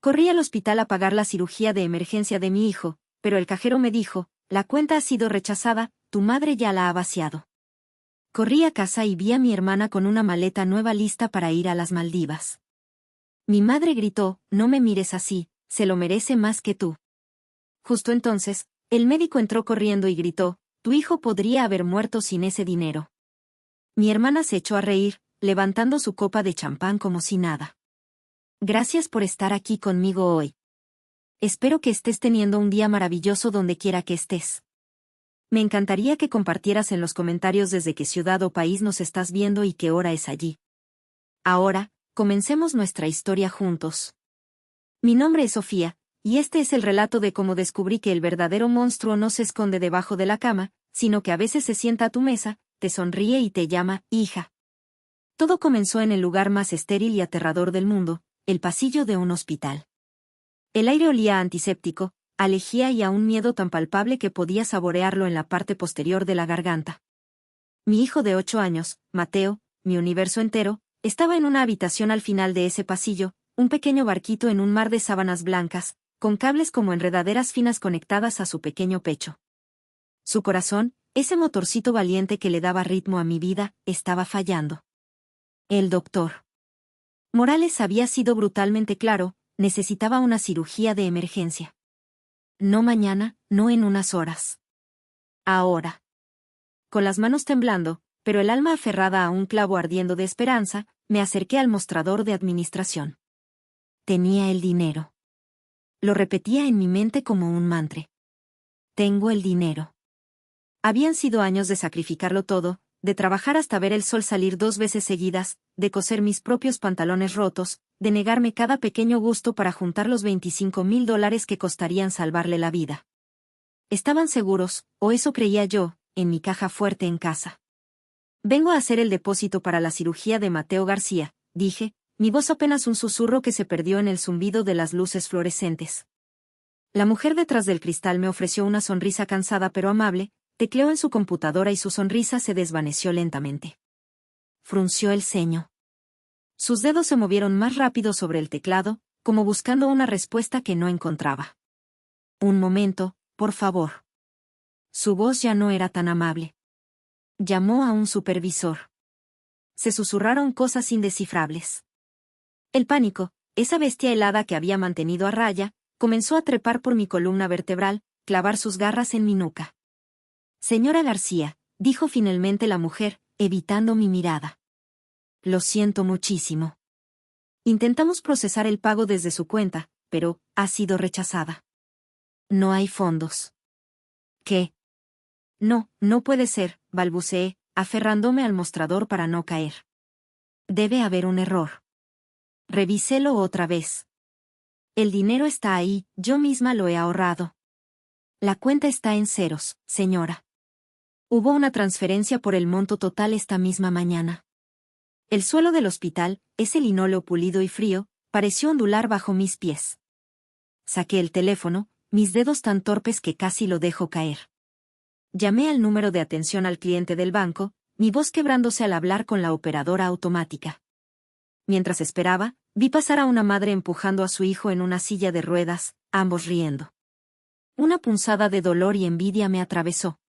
Corrí al hospital a pagar la cirugía de emergencia de mi hijo, pero el cajero me dijo, la cuenta ha sido rechazada, tu madre ya la ha vaciado. Corrí a casa y vi a mi hermana con una maleta nueva lista para ir a las Maldivas. Mi madre gritó, no me mires así, se lo merece más que tú. Justo entonces, el médico entró corriendo y gritó, tu hijo podría haber muerto sin ese dinero. Mi hermana se echó a reír, levantando su copa de champán como si nada. Gracias por estar aquí conmigo hoy. Espero que estés teniendo un día maravilloso donde quiera que estés. Me encantaría que compartieras en los comentarios desde qué ciudad o país nos estás viendo y qué hora es allí. Ahora, comencemos nuestra historia juntos. Mi nombre es Sofía, y este es el relato de cómo descubrí que el verdadero monstruo no se esconde debajo de la cama, sino que a veces se sienta a tu mesa, te sonríe y te llama, hija. Todo comenzó en el lugar más estéril y aterrador del mundo, el pasillo de un hospital. El aire olía a antiséptico, a lejía y a un miedo tan palpable que podía saborearlo en la parte posterior de la garganta. Mi hijo de 8 años, Mateo, mi universo entero, estaba en una habitación al final de ese pasillo, un pequeño barquito en un mar de sábanas blancas, con cables como enredaderas finas conectadas a su pequeño pecho. Su corazón, ese motorcito valiente que le daba ritmo a mi vida, estaba fallando. El doctor Morales había sido brutalmente claro, necesitaba una cirugía de emergencia. No mañana, no en unas horas. Ahora. Con las manos temblando, pero el alma aferrada a un clavo ardiendo de esperanza, me acerqué al mostrador de administración. Tenía el dinero. Lo repetía en mi mente como un mantra. Tengo el dinero. Habían sido años de sacrificarlo todo, de trabajar hasta ver el sol salir 2 veces seguidas, de coser mis propios pantalones rotos, de negarme cada pequeño gusto para juntar los $25,000 que costarían salvarle la vida. Estaban seguros, o eso creía yo, en mi caja fuerte en casa. Vengo a hacer el depósito para la cirugía de Mateo García, dije, mi voz apenas un susurro que se perdió en el zumbido de las luces fluorescentes. La mujer detrás del cristal me ofreció una sonrisa cansada pero amable, tecleó en su computadora y su sonrisa se desvaneció lentamente. Frunció el ceño. Sus dedos se movieron más rápido sobre el teclado, como buscando una respuesta que no encontraba. Un momento, por favor. Su voz ya no era tan amable. Llamó a un supervisor. Se susurraron cosas indescifrables. El pánico, esa bestia helada que había mantenido a raya, comenzó a trepar por mi columna vertebral, clavar sus garras en mi nuca. Señora García, dijo finalmente la mujer, evitando mi mirada. Lo siento muchísimo. Intentamos procesar el pago desde su cuenta, pero ha sido rechazada. No hay fondos. ¿Qué? No, no puede ser, balbuceé, aferrándome al mostrador para no caer. Debe haber un error. Revíselo otra vez. El dinero está ahí, yo misma lo he ahorrado. La cuenta está en ceros, señora. Hubo una transferencia por el monto total esta misma mañana. El suelo del hospital, ese linóleo pulido y frío, pareció ondular bajo mis pies. Saqué el teléfono, mis dedos tan torpes que casi lo dejo caer. Llamé al número de atención al cliente del banco, mi voz quebrándose al hablar con la operadora automática. Mientras esperaba, vi pasar a una madre empujando a su hijo en una silla de ruedas, ambos riendo. Una punzada de dolor y envidia me atravesó.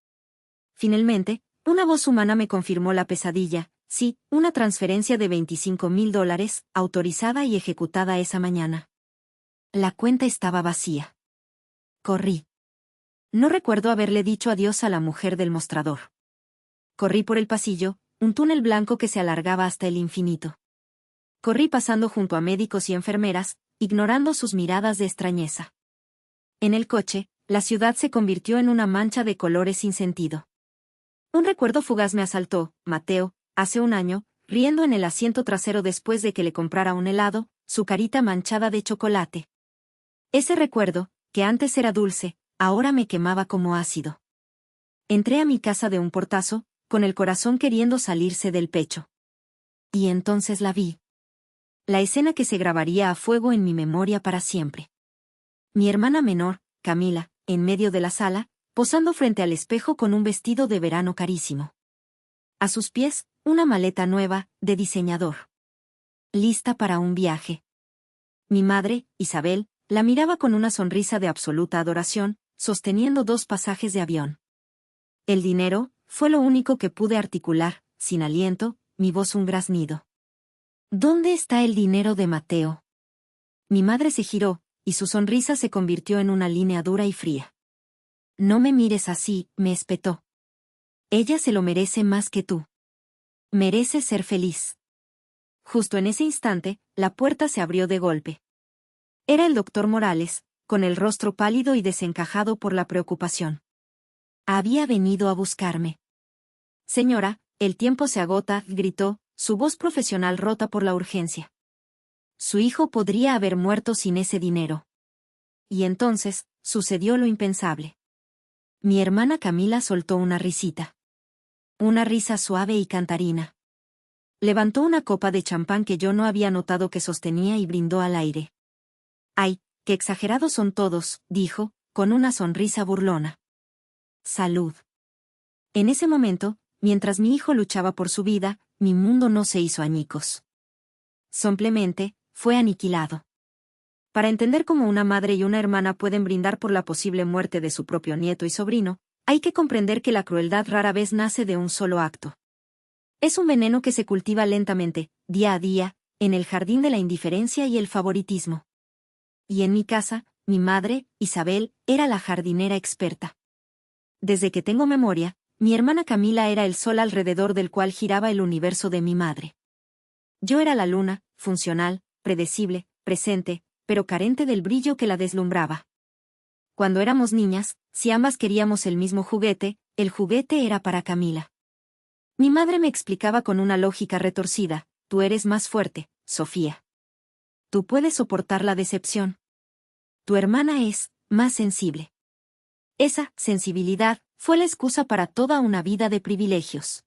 Finalmente, una voz humana me confirmó la pesadilla, sí, una transferencia de $25,000, autorizada y ejecutada esa mañana. La cuenta estaba vacía. Corrí. No recuerdo haberle dicho adiós a la mujer del mostrador. Corrí por el pasillo, un túnel blanco que se alargaba hasta el infinito. Corrí pasando junto a médicos y enfermeras, ignorando sus miradas de extrañeza. En el coche, la ciudad se convirtió en una mancha de colores sin sentido. Un recuerdo fugaz me asaltó, Mateo, hace un año, riendo en el asiento trasero después de que le comprara un helado, su carita manchada de chocolate. Ese recuerdo, que antes era dulce, ahora me quemaba como ácido. Entré a mi casa de un portazo, con el corazón queriendo salirse del pecho. Y entonces la vi. La escena que se grabaría a fuego en mi memoria para siempre. Mi hermana menor, Camila, en medio de la sala, posando frente al espejo con un vestido de verano carísimo. A sus pies, una maleta nueva, de diseñador. Lista para un viaje. Mi madre, Isabel, la miraba con una sonrisa de absoluta adoración, sosteniendo 2 pasajes de avión. El dinero, fue lo único que pude articular, sin aliento, mi voz un graznido. ¿Dónde está el dinero de Mateo? Mi madre se giró, y su sonrisa se convirtió en una línea dura y fría. No me mires así, me espetó. Ella se lo merece más que tú. Merece ser feliz. Justo en ese instante, la puerta se abrió de golpe. Era el doctor Morales, con el rostro pálido y desencajado por la preocupación. Había venido a buscarme. Señora, el tiempo se agota, gritó, su voz profesional rota por la urgencia. Su hijo podría haber muerto sin ese dinero. Y entonces, sucedió lo impensable. Mi hermana Camila soltó una risita. Una risa suave y cantarina. Levantó una copa de champán que yo no había notado que sostenía y brindó al aire. ¡Ay, qué exagerados son todos!, dijo, con una sonrisa burlona. Salud. En ese momento, mientras mi hijo luchaba por su vida, mi mundo no se hizo añicos. Simplemente, fue aniquilado. Para entender cómo una madre y una hermana pueden brindar por la posible muerte de su propio nieto y sobrino, hay que comprender que la crueldad rara vez nace de un solo acto. Es un veneno que se cultiva lentamente, día a día, en el jardín de la indiferencia y el favoritismo. Y en mi casa, mi madre, Isabel, era la jardinera experta. Desde que tengo memoria, mi hermana Camila era el sol alrededor del cual giraba el universo de mi madre. Yo era la luna, funcional, predecible, presente, pero carente del brillo que la deslumbraba. Cuando éramos niñas, si ambas queríamos el mismo juguete, el juguete era para Camila. Mi madre me explicaba con una lógica retorcida: tú eres más fuerte, Sofía. Tú puedes soportar la decepción. Tu hermana es más sensible. Esa sensibilidad fue la excusa para toda una vida de privilegios.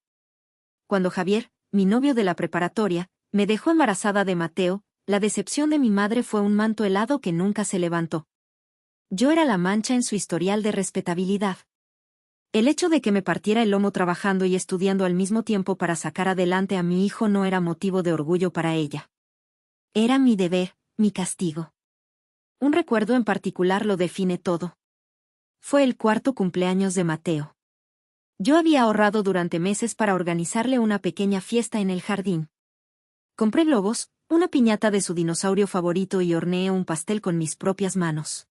Cuando Javier, mi novio de la preparatoria, me dejó embarazada de Mateo, la decepción de mi madre fue un manto helado que nunca se levantó. Yo era la mancha en su historial de respetabilidad. El hecho de que me partiera el lomo trabajando y estudiando al mismo tiempo para sacar adelante a mi hijo no era motivo de orgullo para ella. Era mi deber, mi castigo. Un recuerdo en particular lo define todo. Fue el 4º cumpleaños de Mateo. Yo había ahorrado durante meses para organizarle una pequeña fiesta en el jardín. Compré globos, una piñata de su dinosaurio favorito y horneé un pastel con mis propias manos.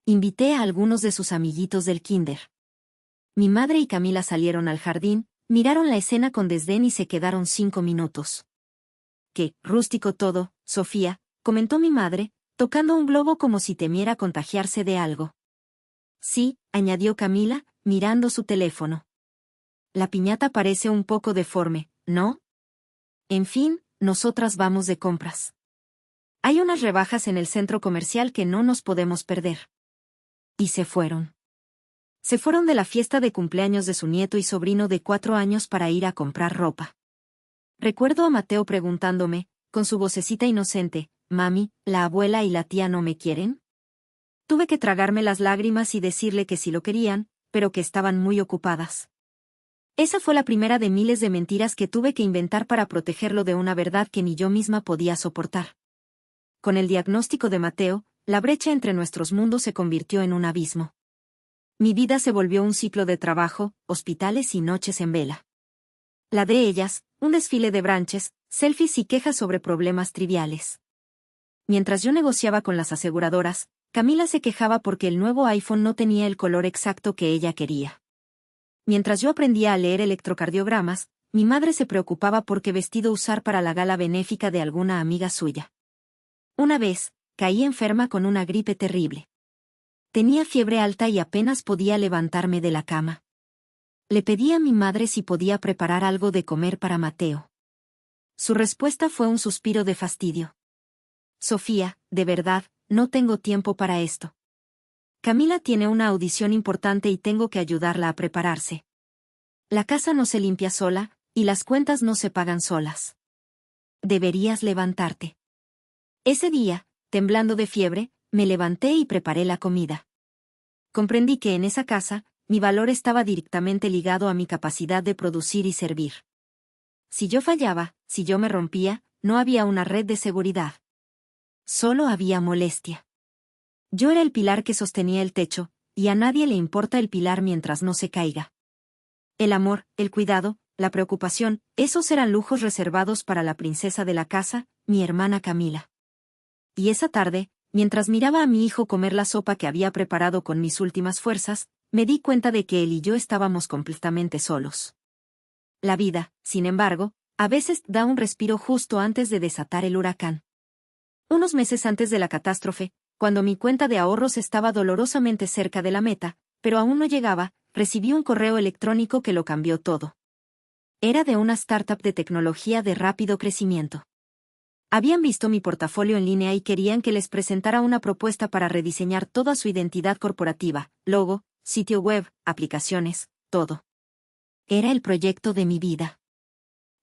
Invité a algunos de sus amiguitos del kinder. Mi madre y Camila salieron al jardín, miraron la escena con desdén y se quedaron 5 minutos. «Qué rústico todo, Sofía», comentó mi madre, tocando un globo como si temiera contagiarse de algo. «Sí», añadió Camila, mirando su teléfono. «La piñata parece un poco deforme, ¿no? En fin, nosotras vamos de compras. Hay unas rebajas en el centro comercial que no nos podemos perder». Y se fueron. Se fueron de la fiesta de cumpleaños de su nieto y sobrino de 4 años para ir a comprar ropa. Recuerdo a Mateo preguntándome, con su vocecita inocente: «Mami, ¿la abuela y la tía no me quieren?». Tuve que tragarme las lágrimas y decirle que sí lo querían, pero que estaban muy ocupadas. Esa fue la primera de miles de mentiras que tuve que inventar para protegerlo de una verdad que ni yo misma podía soportar. Con el diagnóstico de Mateo, la brecha entre nuestros mundos se convirtió en un abismo. Mi vida se volvió un ciclo de trabajo, hospitales y noches en vela. La de ellas, un desfile de branches, selfies y quejas sobre problemas triviales. Mientras yo negociaba con las aseguradoras, Camila se quejaba porque el nuevo iPhone no tenía el color exacto que ella quería. Mientras yo aprendía a leer electrocardiogramas, mi madre se preocupaba por qué vestido usar para la gala benéfica de alguna amiga suya. Una vez, caí enferma con una gripe terrible. Tenía fiebre alta y apenas podía levantarme de la cama. Le pedí a mi madre si podía preparar algo de comer para Mateo. Su respuesta fue un suspiro de fastidio. «Sofía, de verdad, no tengo tiempo para esto. Camila tiene una audición importante y tengo que ayudarla a prepararse. La casa no se limpia sola, y las cuentas no se pagan solas. Deberías levantarte». Ese día, temblando de fiebre, me levanté y preparé la comida. Comprendí que en esa casa, mi valor estaba directamente ligado a mi capacidad de producir y servir. Si yo fallaba, si yo me rompía, no había una red de seguridad. Solo había molestia. Yo era el pilar que sostenía el techo, y a nadie le importa el pilar mientras no se caiga. El amor, el cuidado, la preocupación, esos eran lujos reservados para la princesa de la casa, mi hermana Camila. Y esa tarde, mientras miraba a mi hijo comer la sopa que había preparado con mis últimas fuerzas, me di cuenta de que él y yo estábamos completamente solos. La vida, sin embargo, a veces da un respiro justo antes de desatar el huracán. Unos meses antes de la catástrofe, cuando mi cuenta de ahorros estaba dolorosamente cerca de la meta, pero aún no llegaba, recibí un correo electrónico que lo cambió todo. Era de una startup de tecnología de rápido crecimiento. Habían visto mi portafolio en línea y querían que les presentara una propuesta para rediseñar toda su identidad corporativa, logo, sitio web, aplicaciones, todo. Era el proyecto de mi vida.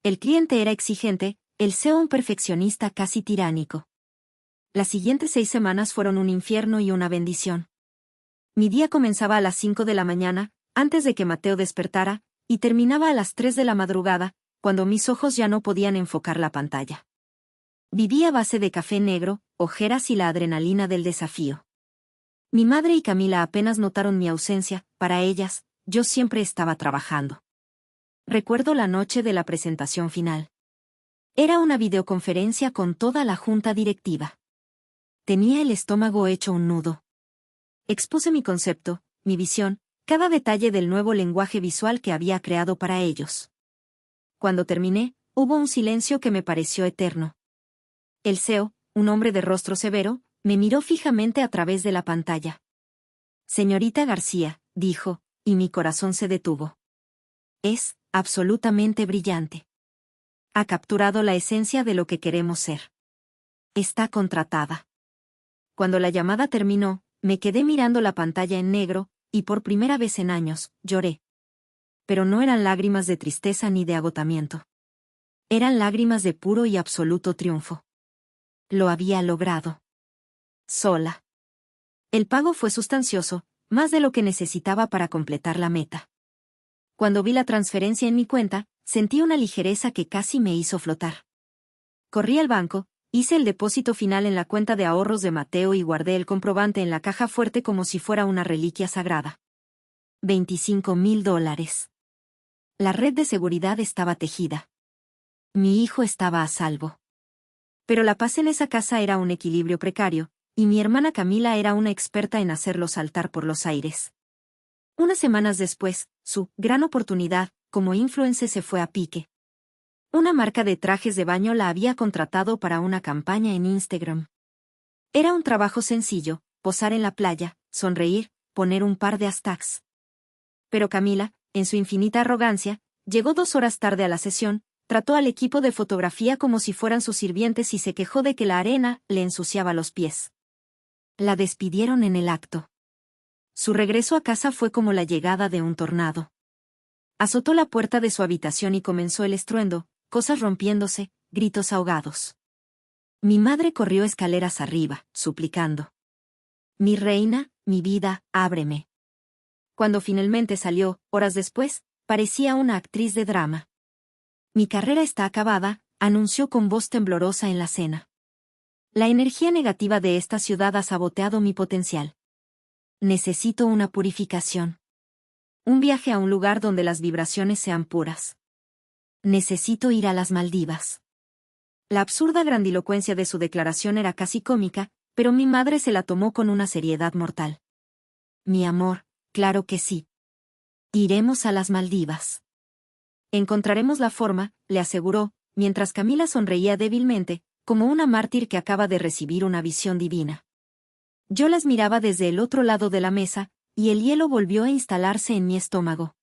El cliente era exigente, el CEO un perfeccionista casi tiránico. Las siguientes 6 semanas fueron un infierno y una bendición. Mi día comenzaba a las 5 de la mañana, antes de que Mateo despertara, y terminaba a las 3 de la madrugada, cuando mis ojos ya no podían enfocar la pantalla. Vivía a base de café negro, ojeras y la adrenalina del desafío. Mi madre y Camila apenas notaron mi ausencia, para ellas, yo siempre estaba trabajando. Recuerdo la noche de la presentación final. Era una videoconferencia con toda la junta directiva. Tenía el estómago hecho un nudo. Expuse mi concepto, mi visión, cada detalle del nuevo lenguaje visual que había creado para ellos. Cuando terminé, hubo un silencio que me pareció eterno. El CEO, un hombre de rostro severo, me miró fijamente a través de la pantalla. Señorita García, dijo, y mi corazón se detuvo. Es absolutamente brillante. Ha capturado la esencia de lo que queremos ser. Está contratada. Cuando la llamada terminó, me quedé mirando la pantalla en negro, y por primera vez en años, lloré. Pero no eran lágrimas de tristeza ni de agotamiento. Eran lágrimas de puro y absoluto triunfo. Lo había logrado. Sola. El pago fue sustancioso, más de lo que necesitaba para completar la meta. Cuando vi la transferencia en mi cuenta, sentí una ligereza que casi me hizo flotar. Corrí al banco, hice el depósito final en la cuenta de ahorros de Mateo y guardé el comprobante en la caja fuerte como si fuera una reliquia sagrada. $25,000. La red de seguridad estaba tejida. Mi hijo estaba a salvo. Pero la paz en esa casa era un equilibrio precario, y mi hermana Camila era una experta en hacerlo saltar por los aires. Unas semanas después, su gran oportunidad, como influencer se fue a pique. Una marca de trajes de baño la había contratado para una campaña en Instagram. Era un trabajo sencillo, posar en la playa, sonreír, poner un par de hashtags. Pero Camila, en su infinita arrogancia, llegó 2 horas tarde a la sesión, trató al equipo de fotografía como si fueran sus sirvientes y se quejó de que la arena le ensuciaba los pies. La despidieron en el acto. Su regreso a casa fue como la llegada de un tornado. Azotó la puerta de su habitación y comenzó el estruendo, cosas rompiéndose, gritos ahogados. Mi madre corrió escaleras arriba, suplicando. Mi reina, mi vida, ábreme. Cuando finalmente salió, horas después, parecía una actriz de drama. Mi carrera está acabada, anunció con voz temblorosa en la cena. La energía negativa de esta ciudad ha saboteado mi potencial. Necesito una purificación. Un viaje a un lugar donde las vibraciones sean puras. Necesito ir a las Maldivas. La absurda grandilocuencia de su declaración era casi cómica, pero mi madre se la tomó con una seriedad mortal. Mi amor, claro que sí. Iremos a las Maldivas. Encontraremos la forma, le aseguró, mientras Camila sonreía débilmente, como una mártir que acaba de recibir una visión divina. Yo las miraba desde el otro lado de la mesa, y el hielo volvió a instalarse en mi estómago.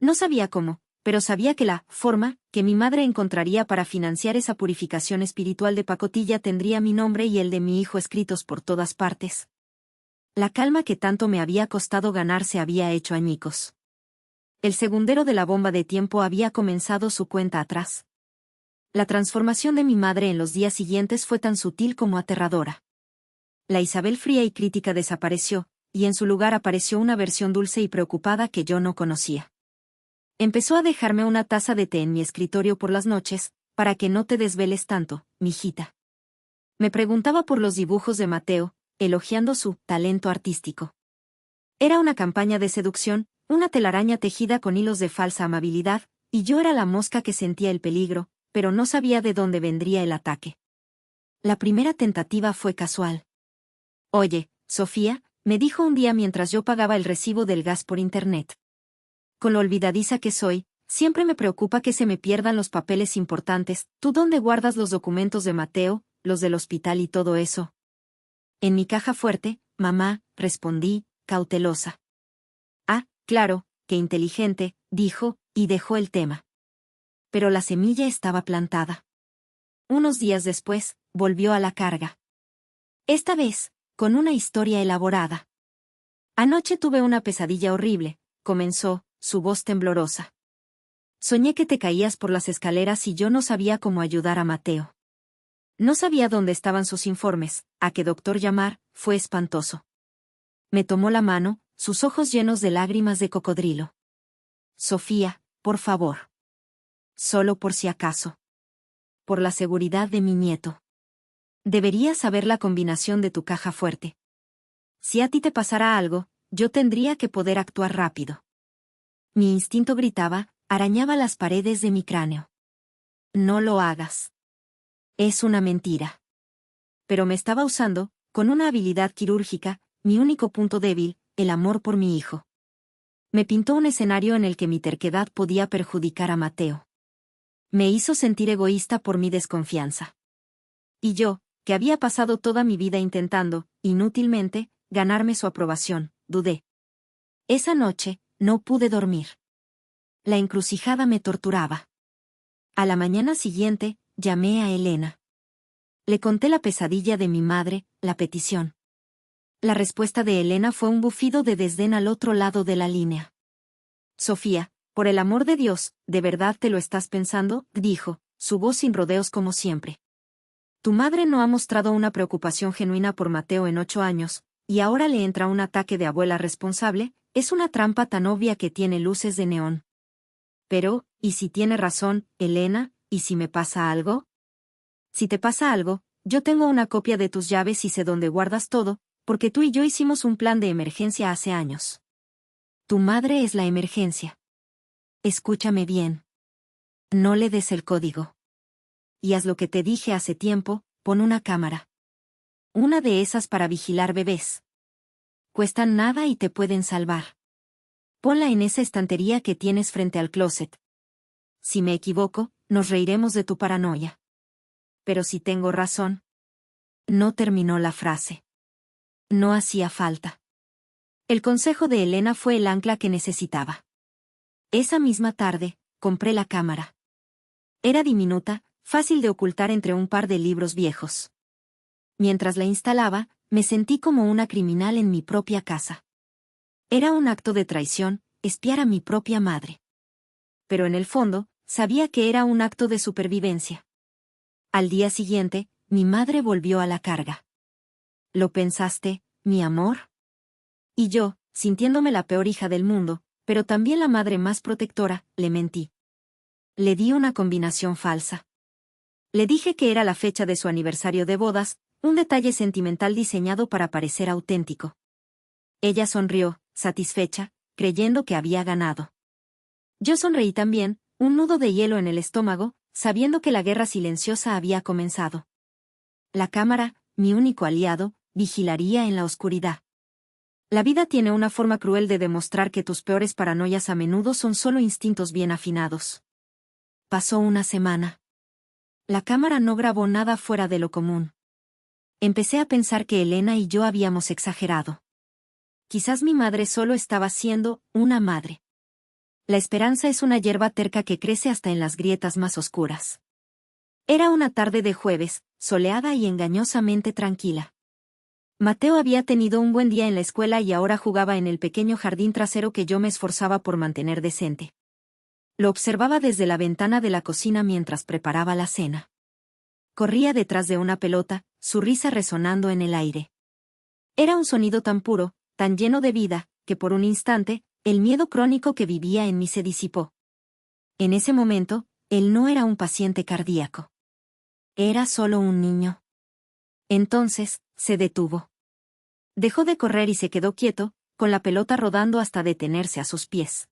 No sabía cómo, pero sabía que la forma que mi madre encontraría para financiar esa purificación espiritual de pacotilla tendría mi nombre y el de mi hijo escritos por todas partes. La calma que tanto me había costado ganar se había hecho añicos. El segundero de la bomba de tiempo había comenzado su cuenta atrás. La transformación de mi madre en los días siguientes fue tan sutil como aterradora. La Isabel fría y crítica desapareció, y en su lugar apareció una versión dulce y preocupada que yo no conocía. Empezó a dejarme una taza de té en mi escritorio por las noches, para que no te desveles tanto, mijita. Me preguntaba por los dibujos de Mateo, elogiando su talento artístico. Era una campaña de seducción, una telaraña tejida con hilos de falsa amabilidad, y yo era la mosca que sentía el peligro, pero no sabía de dónde vendría el ataque. La primera tentativa fue casual. Oye, Sofía, me dijo un día mientras yo pagaba el recibo del gas por internet. Con lo olvidadiza que soy, siempre me preocupa que se me pierdan los papeles importantes. ¿Tú dónde guardas los documentos de Mateo, los del hospital y todo eso? En mi caja fuerte, mamá, respondí, cautelosa. Ah, claro, qué inteligente, dijo, y dejó el tema. Pero la semilla estaba plantada. Unos días después, volvió a la carga. Esta vez, con una historia elaborada. Anoche tuve una pesadilla horrible, comenzó, su voz temblorosa. Soñé que te caías por las escaleras y yo no sabía cómo ayudar a Mateo. No sabía dónde estaban sus informes, a qué doctor llamar, fue espantoso. Me tomó la mano, sus ojos llenos de lágrimas de cocodrilo. Sofía, por favor. Solo por si acaso. Por la seguridad de mi nieto. Deberías saber la combinación de tu caja fuerte. Si a ti te pasara algo, yo tendría que poder actuar rápido. Mi instinto gritaba, arañaba las paredes de mi cráneo. No lo hagas. Es una mentira. Pero me estaba usando, con una habilidad quirúrgica, mi único punto débil, el amor por mi hijo. Me pintó un escenario en el que mi terquedad podía perjudicar a Mateo. Me hizo sentir egoísta por mi desconfianza. Y yo, que había pasado toda mi vida intentando, inútilmente, ganarme su aprobación, dudé. Esa noche, no pude dormir. La encrucijada me torturaba. A la mañana siguiente, llamé a Elena. Le conté la pesadilla de mi madre, la petición. La respuesta de Elena fue un bufido de desdén al otro lado de la línea. Sofía, por el amor de Dios, ¿de verdad te lo estás pensando?, dijo, su voz sin rodeos como siempre. Tu madre no ha mostrado una preocupación genuina por Mateo en 8 años, y ahora le entra un ataque de abuela responsable, es una trampa tan obvia que tiene luces de neón. Pero, ¿y si tiene razón, Elena, y si me pasa algo? Si te pasa algo, yo tengo una copia de tus llaves y sé dónde guardas todo, porque tú y yo hicimos un plan de emergencia hace años. Tu madre es la emergencia. Escúchame bien. No le des el código. Y haz lo que te dije hace tiempo, pon una cámara. Una de esas para vigilar bebés. Cuestan nada y te pueden salvar. Ponla en esa estantería que tienes frente al closet. Si me equivoco, nos reiremos de tu paranoia. Pero si tengo razón. No terminó la frase. No hacía falta. El consejo de Elena fue el ancla que necesitaba. Esa misma tarde, compré la cámara. Era diminuta, fácil de ocultar entre un par de libros viejos. Mientras la instalaba, me sentí como una criminal en mi propia casa. Era un acto de traición, espiar a mi propia madre. Pero en el fondo, sabía que era un acto de supervivencia. Al día siguiente, mi madre volvió a la carga. ¿Lo pensaste, mi amor? Y yo, sintiéndome la peor hija del mundo, pero también la madre más protectora, le mentí. Le di una combinación falsa. Le dije que era la fecha de su aniversario de bodas, un detalle sentimental diseñado para parecer auténtico. Ella sonrió, satisfecha, creyendo que había ganado. Yo sonreí también, un nudo de hielo en el estómago, sabiendo que la guerra silenciosa había comenzado. La cámara, mi único aliado, vigilaría en la oscuridad. La vida tiene una forma cruel de demostrar que tus peores paranoias a menudo son solo instintos bien afinados. Pasó una semana. La cámara no grabó nada fuera de lo común. Empecé a pensar que Elena y yo habíamos exagerado. Quizás mi madre solo estaba siendo una madre. La esperanza es una hierba terca que crece hasta en las grietas más oscuras. Era una tarde de jueves, soleada y engañosamente tranquila. Mateo había tenido un buen día en la escuela y ahora jugaba en el pequeño jardín trasero que yo me esforzaba por mantener decente. Lo observaba desde la ventana de la cocina mientras preparaba la cena. Corría detrás de una pelota, su risa resonando en el aire. Era un sonido tan puro, tan lleno de vida, que por un instante, el miedo crónico que vivía en mí se disipó. En ese momento, él no era un paciente cardíaco. Era solo un niño. Entonces, se detuvo. Dejó de correr y se quedó quieto, con la pelota rodando hasta detenerse a sus pies.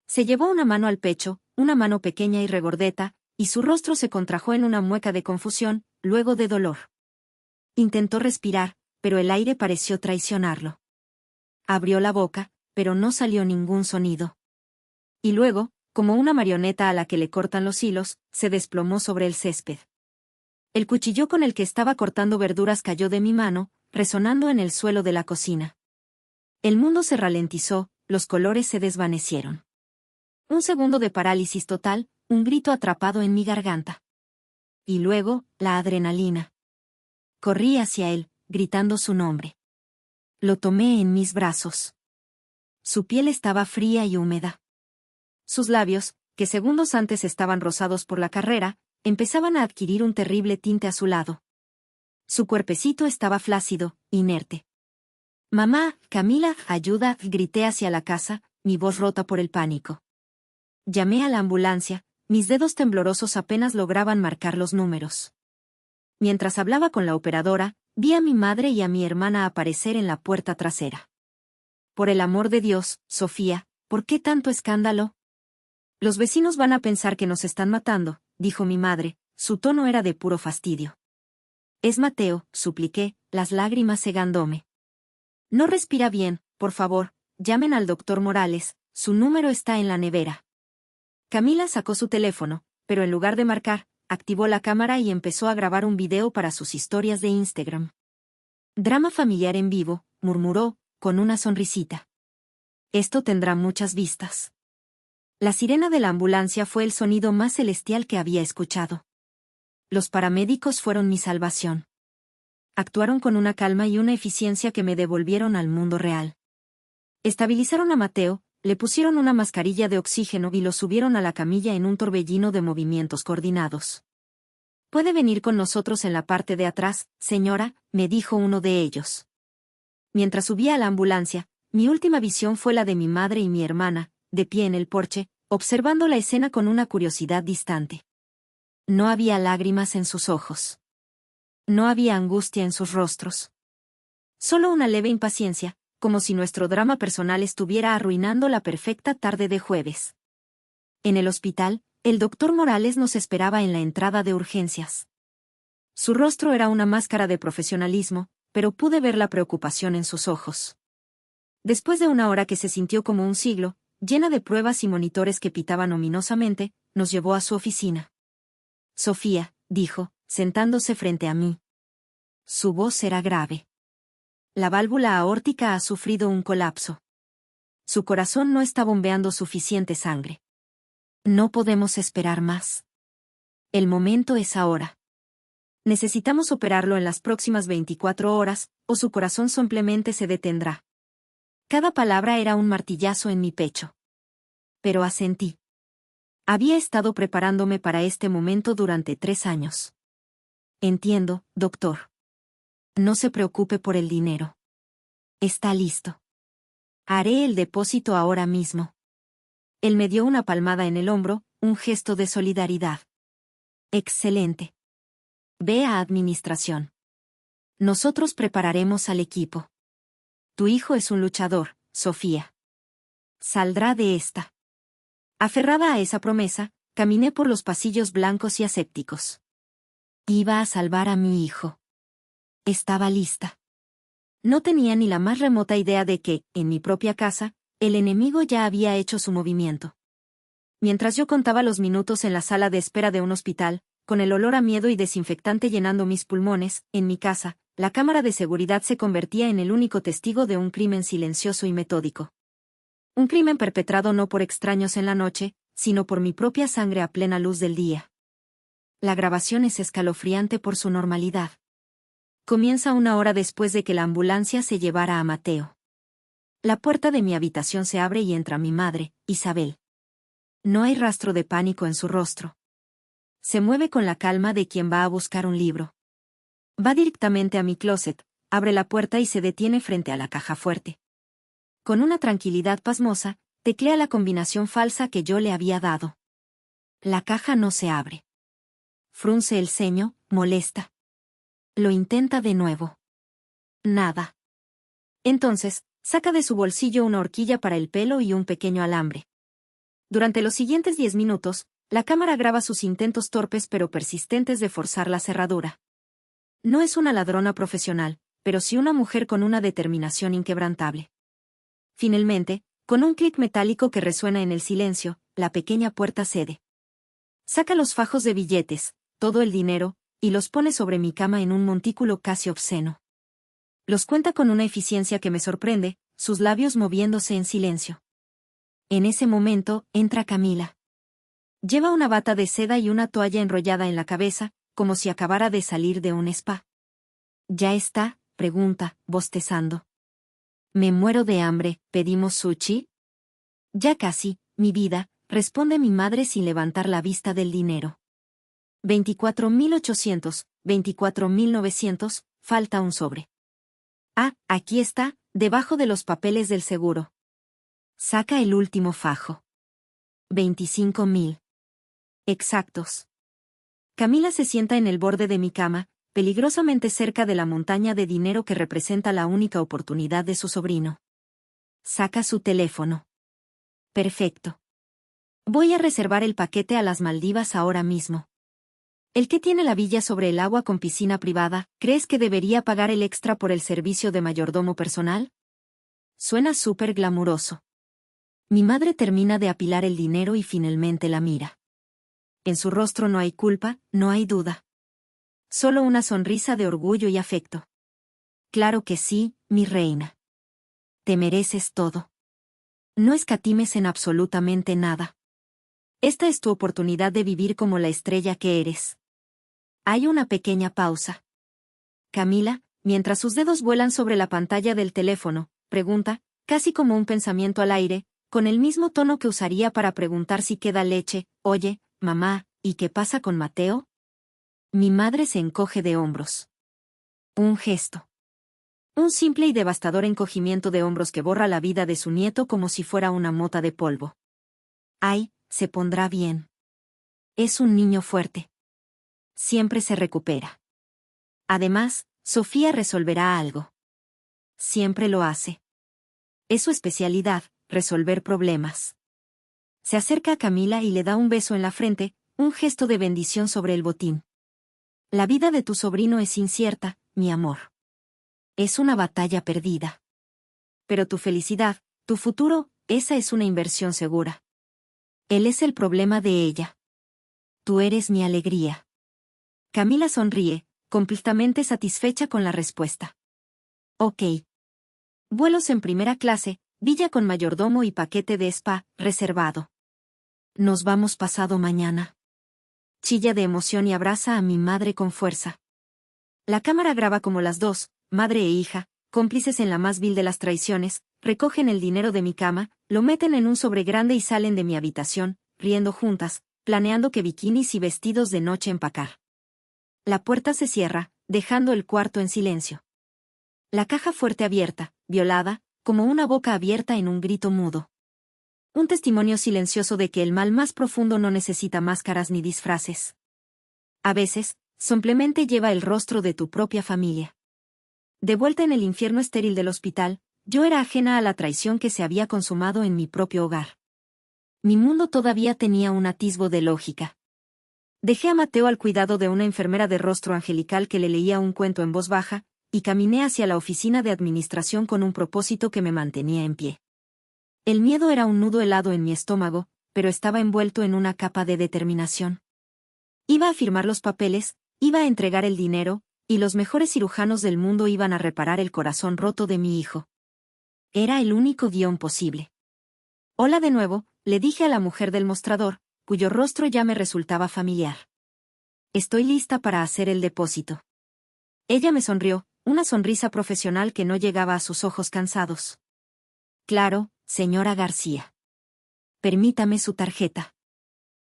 Se llevó una mano al pecho, una mano pequeña y regordeta, y su rostro se contrajo en una mueca de confusión, luego de dolor. Intentó respirar, pero el aire pareció traicionarlo. Abrió la boca, pero no salió ningún sonido. Y luego, como una marioneta a la que le cortan los hilos, se desplomó sobre el césped. El cuchillo con el que estaba cortando verduras cayó de mi mano, resonando en el suelo de la cocina. El mundo se ralentizó, los colores se desvanecieron. Un segundo de parálisis total, un grito atrapado en mi garganta. Y luego, la adrenalina. Corrí hacia él, gritando su nombre. Lo tomé en mis brazos. Su piel estaba fría y húmeda. Sus labios, que segundos antes estaban rosados por la carrera, empezaban a adquirir un terrible tinte azulado. Su cuerpecito estaba flácido, inerte. «Mamá, Camila, ayuda», grité hacia la casa, mi voz rota por el pánico. Llamé a la ambulancia, mis dedos temblorosos apenas lograban marcar los números. Mientras hablaba con la operadora, vi a mi madre y a mi hermana aparecer en la puerta trasera. «Por el amor de Dios, Sofía, ¿por qué tanto escándalo?» «Los vecinos van a pensar que nos están matando», dijo mi madre, su tono era de puro fastidio. «Es Mateo», supliqué, las lágrimas cegándome. «No respira bien, por favor, llamen al doctor Morales, su número está en la nevera». Camila sacó su teléfono, pero en lugar de marcar, activó la cámara y empezó a grabar un video para sus historias de Instagram. «Drama familiar en vivo», murmuró, con una sonrisita. «Esto tendrá muchas vistas». La sirena de la ambulancia fue el sonido más celestial que había escuchado. Los paramédicos fueron mi salvación. Actuaron con una calma y una eficiencia que me devolvieron al mundo real. Estabilizaron a Mateo, le pusieron una mascarilla de oxígeno y lo subieron a la camilla en un torbellino de movimientos coordinados. «Puede venir con nosotros en la parte de atrás, señora», me dijo uno de ellos. Mientras subía a la ambulancia, mi última visión fue la de mi madre y mi hermana, de pie en el porche, observando la escena con una curiosidad distante. No había lágrimas en sus ojos. No había angustia en sus rostros. Solo una leve impaciencia, como si nuestro drama personal estuviera arruinando la perfecta tarde de jueves. En el hospital, el doctor Morales nos esperaba en la entrada de urgencias. Su rostro era una máscara de profesionalismo, pero pude ver la preocupación en sus ojos. Después de una hora que se sintió como un siglo, llena de pruebas y monitores que pitaban ominosamente, nos llevó a su oficina. «Sofía», dijo, sentándose frente a mí. Su voz era grave. «La válvula aórtica ha sufrido un colapso. Su corazón no está bombeando suficiente sangre. No podemos esperar más. El momento es ahora. Necesitamos operarlo en las próximas 24 horas, o su corazón simplemente se detendrá». Cada palabra era un martillazo en mi pecho. Pero asentí. Había estado preparándome para este momento durante 3 años. «Entiendo, doctor. No se preocupe por el dinero. Está listo. Haré el depósito ahora mismo». Él me dio una palmada en el hombro, un gesto de solidaridad. «Excelente. Ve a administración. Nosotros prepararemos al equipo. Tu hijo es un luchador, Sofía. Saldrá de esta». Aferrada a esa promesa, caminé por los pasillos blancos y asépticos. Iba a salvar a mi hijo. Estaba lista. No tenía ni la más remota idea de que, en mi propia casa, el enemigo ya había hecho su movimiento. Mientras yo contaba los minutos en la sala de espera de un hospital, con el olor a miedo y desinfectante llenando mis pulmones, en mi casa, la cámara de seguridad se convertía en el único testigo de un crimen silencioso y metódico. Un crimen perpetrado no por extraños en la noche, sino por mi propia sangre a plena luz del día. La grabación es escalofriante por su normalidad. Comienza 1 hora después de que la ambulancia se llevara a Mateo. La puerta de mi habitación se abre y entra mi madre, Isabel. No hay rastro de pánico en su rostro. Se mueve con la calma de quien va a buscar un libro. Va directamente a mi closet, abre la puerta y se detiene frente a la caja fuerte. Con una tranquilidad pasmosa, teclea la combinación falsa que yo le había dado. La caja no se abre. Frunce el ceño, molesta. Lo intenta de nuevo. Nada. Entonces, saca de su bolsillo una horquilla para el pelo y un pequeño alambre. Durante los siguientes 10 minutos, la cámara graba sus intentos torpes pero persistentes de forzar la cerradura. No es una ladrona profesional, pero sí una mujer con una determinación inquebrantable. Finalmente, con un clic metálico que resuena en el silencio, la pequeña puerta cede. Saca los fajos de billetes, todo el dinero, y los pone sobre mi cama en un montículo casi obsceno. Los cuenta con una eficiencia que me sorprende, sus labios moviéndose en silencio. En ese momento, entra Camila. Lleva una bata de seda y una toalla enrollada en la cabeza, como si acabara de salir de un spa. ¿Ya está?, pregunta, bostezando. Me muero de hambre, ¿pedimos sushi? Ya casi, mi vida, responde mi madre sin levantar la vista del dinero. 24.800, 24.900, falta un sobre. Ah, aquí está, debajo de los papeles del seguro. Saca el último fajo. 25.000. Exactos. Camila se sienta en el borde de mi cama, peligrosamente cerca de la montaña de dinero que representa la única oportunidad de su sobrino. Saca su teléfono. Perfecto. Voy a reservar el paquete a las Maldivas ahora mismo. El que tiene la villa sobre el agua con piscina privada, ¿crees que debería pagar el extra por el servicio de mayordomo personal? Suena súper glamuroso. Mi madre termina de apilar el dinero y finalmente la mira. En su rostro no hay culpa, no hay duda. Solo una sonrisa de orgullo y afecto. Claro que sí, mi reina. Te mereces todo. No escatimes en absolutamente nada. Esta es tu oportunidad de vivir como la estrella que eres. Hay una pequeña pausa. Camila, mientras sus dedos vuelan sobre la pantalla del teléfono, pregunta, casi como un pensamiento al aire, con el mismo tono que usaría para preguntar si queda leche: oye, mamá, ¿y qué pasa con Mateo? Mi madre se encoge de hombros. Un gesto. Un simple y devastador encogimiento de hombros que borra la vida de su nieto como si fuera una mota de polvo. Ay, se pondrá bien. Es un niño fuerte. Siempre se recupera. Además, Sofía resolverá algo. Siempre lo hace. Es su especialidad, resolver problemas. Se acerca a Camila y le da un beso en la frente, un gesto de bendición sobre el botín. La vida de tu sobrino es incierta, mi amor. Es una batalla perdida. Pero tu felicidad, tu futuro, esa es una inversión segura. Él es el problema de ella. Tú eres mi alegría. Camila sonríe, completamente satisfecha con la respuesta. Ok. Vuelos en primera clase, villa con mayordomo y paquete de spa, reservado. Nos vamos pasado mañana. Chilla de emoción y abraza a mi madre con fuerza. La cámara graba como las dos, madre e hija, cómplices en la más vil de las traiciones, recogen el dinero de mi cama, lo meten en un sobre grande y salen de mi habitación, riendo juntas, planeando qué bikinis y vestidos de noche empacar. La puerta se cierra, dejando el cuarto en silencio. La caja fuerte abierta, violada, como una boca abierta en un grito mudo. Un testimonio silencioso de que el mal más profundo no necesita máscaras ni disfraces. A veces, simplemente lleva el rostro de tu propia familia. De vuelta en el infierno estéril del hospital, yo era ajena a la traición que se había consumado en mi propio hogar. Mi mundo todavía tenía un atisbo de lógica. Dejé a Mateo al cuidado de una enfermera de rostro angelical que le leía un cuento en voz baja, y caminé hacia la oficina de administración con un propósito que me mantenía en pie. El miedo era un nudo helado en mi estómago, pero estaba envuelto en una capa de determinación. Iba a firmar los papeles, iba a entregar el dinero, y los mejores cirujanos del mundo iban a reparar el corazón roto de mi hijo. Era el único guión posible. Hola de nuevo, le dije a la mujer del mostrador, cuyo rostro ya me resultaba familiar. Estoy lista para hacer el depósito. Ella me sonrió, una sonrisa profesional que no llegaba a sus ojos cansados. Claro, señora García. Permítame su tarjeta.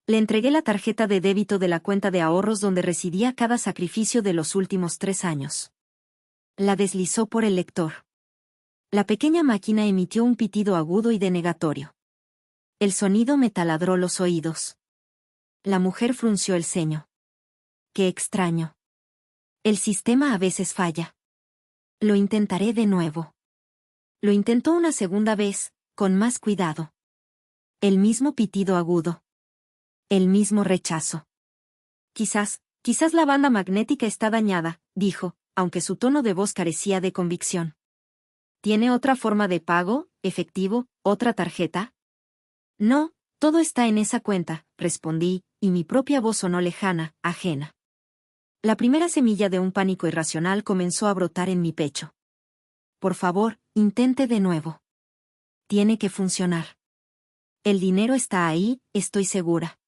Le entregué la tarjeta de débito de la cuenta de ahorros donde residía cada sacrificio de los últimos 3 años. La deslizó por el lector. La pequeña máquina emitió un pitido agudo y denegatorio. El sonido me taladró los oídos. La mujer frunció el ceño. Qué extraño. El sistema a veces falla. Lo intentaré de nuevo. Lo intentó una segunda vez, con más cuidado. El mismo pitido agudo. El mismo rechazo. Quizás la banda magnética está dañada, dijo, aunque su tono de voz carecía de convicción. ¿Tiene otra forma de pago, efectivo, otra tarjeta? No, todo está en esa cuenta, respondí, y mi propia voz sonó lejana, ajena. La primera semilla de un pánico irracional comenzó a brotar en mi pecho. Por favor, intente de nuevo. Tiene que funcionar. El dinero está ahí, estoy segura.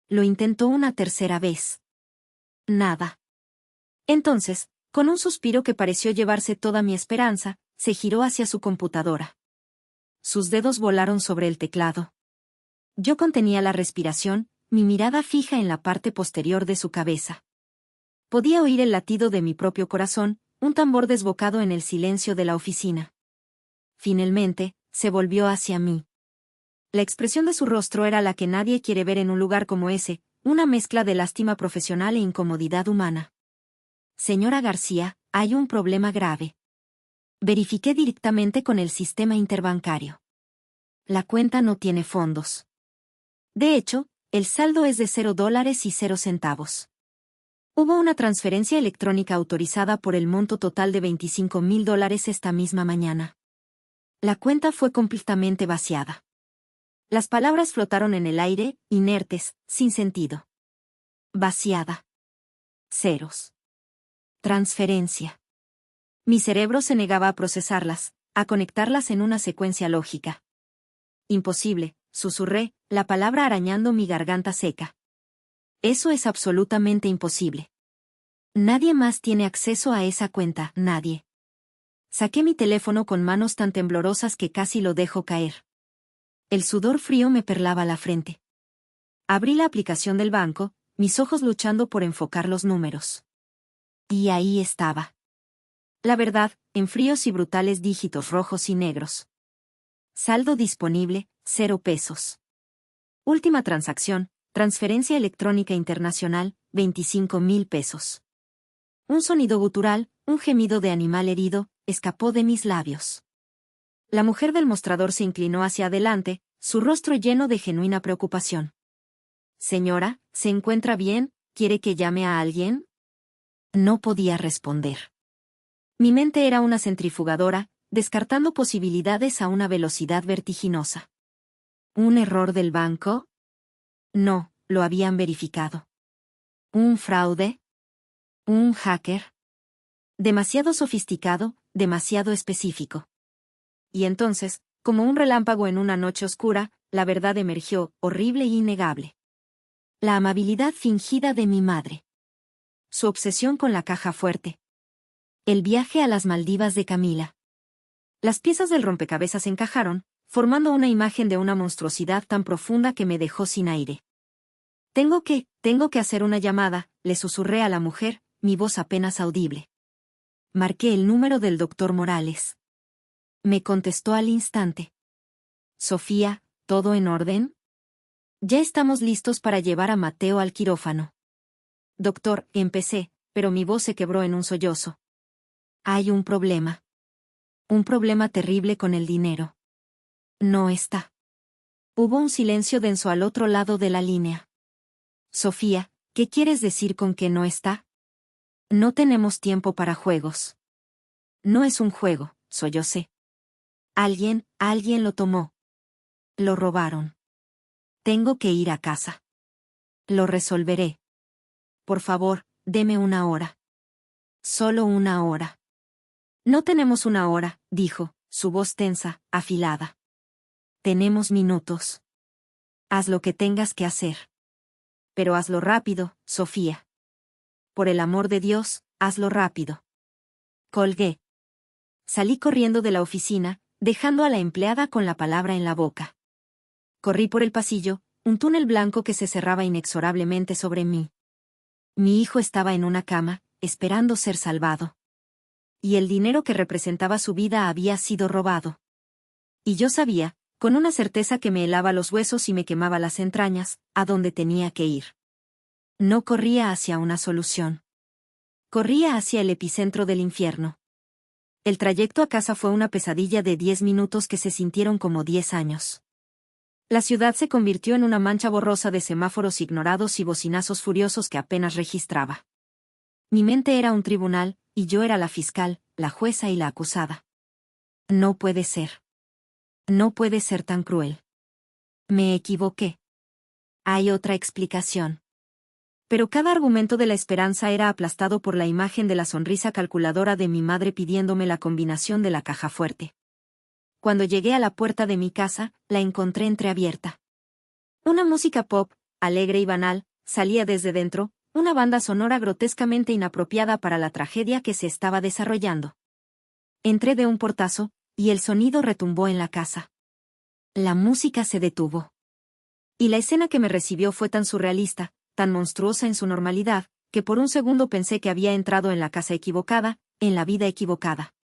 Lo intentó una tercera vez. Nada. Entonces, con un suspiro que pareció llevarse toda mi esperanza, se giró hacia su computadora. Sus dedos volaron sobre el teclado. Yo contenía la respiración, mi mirada fija en la parte posterior de su cabeza. Podía oír el latido de mi propio corazón, un tambor desbocado en el silencio de la oficina. Finalmente, se volvió hacia mí. La expresión de su rostro era la que nadie quiere ver en un lugar como ese, una mezcla de lástima profesional e incomodidad humana. Señora García, hay un problema grave. Verifiqué directamente con el sistema interbancario. La cuenta no tiene fondos. De hecho, el saldo es de $0 y 0 centavos. Hubo una transferencia electrónica autorizada por el monto total de $25,000 esta misma mañana. La cuenta fue completamente vaciada. Las palabras flotaron en el aire, inertes, sin sentido. Vaciada. Ceros. Transferencia. Mi cerebro se negaba a procesarlas, a conectarlas en una secuencia lógica. Imposible, susurré, la palabra arañando mi garganta seca. Eso es absolutamente imposible. Nadie más tiene acceso a esa cuenta, nadie. Saqué mi teléfono con manos tan temblorosas que casi lo dejo caer. El sudor frío me perlaba la frente. Abrí la aplicación del banco, mis ojos luchando por enfocar los números. Y ahí estaba. La verdad, en fríos y brutales dígitos rojos y negros. Saldo disponible, 0 pesos. Última transacción, transferencia electrónica internacional, 25,000 pesos. Un sonido gutural, un gemido de animal herido, escapó de mis labios. La mujer del mostrador se inclinó hacia adelante, su rostro lleno de genuina preocupación. Señora, ¿se encuentra bien? ¿Quiere que llame a alguien? No podía responder. Mi mente era una centrifugadora, descartando posibilidades a una velocidad vertiginosa. ¿Un error del banco? No, lo habían verificado. ¿Un fraude? ¿Un hacker? Demasiado sofisticado, demasiado específico. Y entonces, como un relámpago en una noche oscura, la verdad emergió, horrible e innegable. La amabilidad fingida de mi madre. Su obsesión con la caja fuerte. El viaje a las Maldivas de Camila. Las piezas del rompecabezas encajaron, formando una imagen de una monstruosidad tan profunda que me dejó sin aire. Tengo que hacer una llamada, le susurré a la mujer, mi voz apenas audible. Marqué el número del doctor Morales. Me contestó al instante. Sofía, ¿todo en orden? Ya estamos listos para llevar a Mateo al quirófano. Doctor, empecé, pero mi voz se quebró en un sollozo. Hay un problema. Un problema terrible con el dinero. No está. Hubo un silencio denso al otro lado de la línea. Sofía, ¿qué quieres decir con que no está? No tenemos tiempo para juegos. No es un juego, sollocé. Alguien lo tomó. Lo robaron. Tengo que ir a casa. Lo resolveré. Por favor, deme una hora. Solo una hora. No tenemos una hora, dijo, su voz tensa, afilada. Tenemos minutos. Haz lo que tengas que hacer. Pero hazlo rápido, Sofía. Por el amor de Dios, hazlo rápido. Colgué. Salí corriendo de la oficina, dejando a la empleada con la palabra en la boca. Corrí por el pasillo, un túnel blanco que se cerraba inexorablemente sobre mí. Mi hijo estaba en una cama, esperando ser salvado. Y el dinero que representaba su vida había sido robado. Y yo sabía, con una certeza que me helaba los huesos y me quemaba las entrañas, a dónde tenía que ir. No corría hacia una solución. Corría hacia el epicentro del infierno. El trayecto a casa fue una pesadilla de 10 minutos que se sintieron como 10 años. La ciudad se convirtió en una mancha borrosa de semáforos ignorados y bocinazos furiosos que apenas registraba. Mi mente era un tribunal, y yo era la fiscal, la jueza y la acusada. No puede ser. No puede ser tan cruel. Me equivoqué. Hay otra explicación. Pero cada argumento de la esperanza era aplastado por la imagen de la sonrisa calculadora de mi madre pidiéndome la combinación de la caja fuerte. Cuando llegué a la puerta de mi casa, la encontré entreabierta. Una música pop, alegre y banal, salía desde dentro, una banda sonora grotescamente inapropiada para la tragedia que se estaba desarrollando. Entré de un portazo, y el sonido retumbó en la casa. La música se detuvo. Y la escena que me recibió fue tan surrealista, tan monstruosa en su normalidad, que por un segundo pensé que había entrado en la casa equivocada, en la vida equivocada.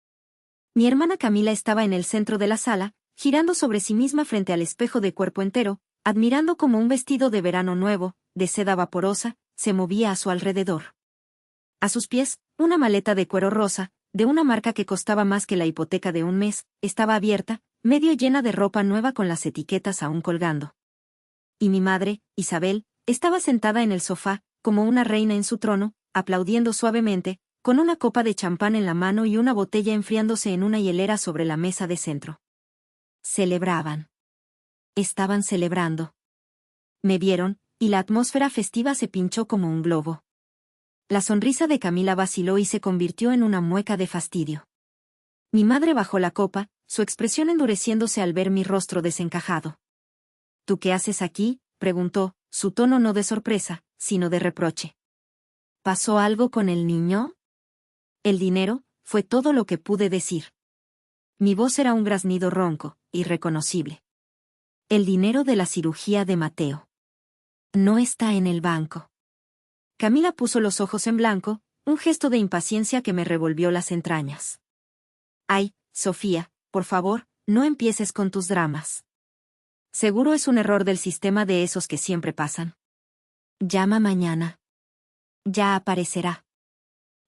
Mi hermana Camila estaba en el centro de la sala, girando sobre sí misma frente al espejo de cuerpo entero, admirando cómo un vestido de verano nuevo, de seda vaporosa, se movía a su alrededor. A sus pies, una maleta de cuero rosa, de una marca que costaba más que la hipoteca de un mes, estaba abierta, medio llena de ropa nueva con las etiquetas aún colgando. Y mi madre, Isabel, estaba sentada en el sofá, como una reina en su trono, aplaudiendo suavemente, con una copa de champán en la mano y una botella enfriándose en una hielera sobre la mesa de centro. Celebraban. Estaban celebrando. Me vieron, y la atmósfera festiva se pinchó como un globo. La sonrisa de Camila vaciló y se convirtió en una mueca de fastidio. Mi madre bajó la copa, su expresión endureciéndose al ver mi rostro desencajado. ¿Tú qué haces aquí?, preguntó, su tono no de sorpresa, sino de reproche. ¿Pasó algo con el niño? El dinero, fue todo lo que pude decir. Mi voz era un graznido ronco, irreconocible. El dinero de la cirugía de Mateo. No está en el banco. Camila puso los ojos en blanco, un gesto de impaciencia que me revolvió las entrañas. Ay, Sofía, por favor, no empieces con tus dramas. Seguro es un error del sistema de esos que siempre pasan. Llama mañana. Ya aparecerá.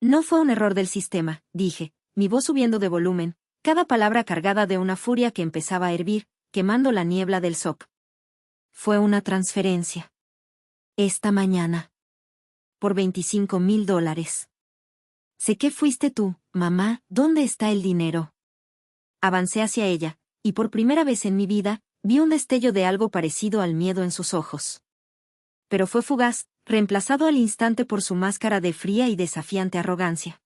No fue un error del sistema, dije, mi voz subiendo de volumen, cada palabra cargada de una furia que empezaba a hervir, quemando la niebla del SOP. Fue una transferencia. Esta mañana. Por $25,000. Sé que fuiste tú, mamá, ¿dónde está el dinero? Avancé hacia ella, y por primera vez en mi vida, vi un destello de algo parecido al miedo en sus ojos. Pero fue fugaz, reemplazado al instante por su máscara de fría y desafiante arrogancia.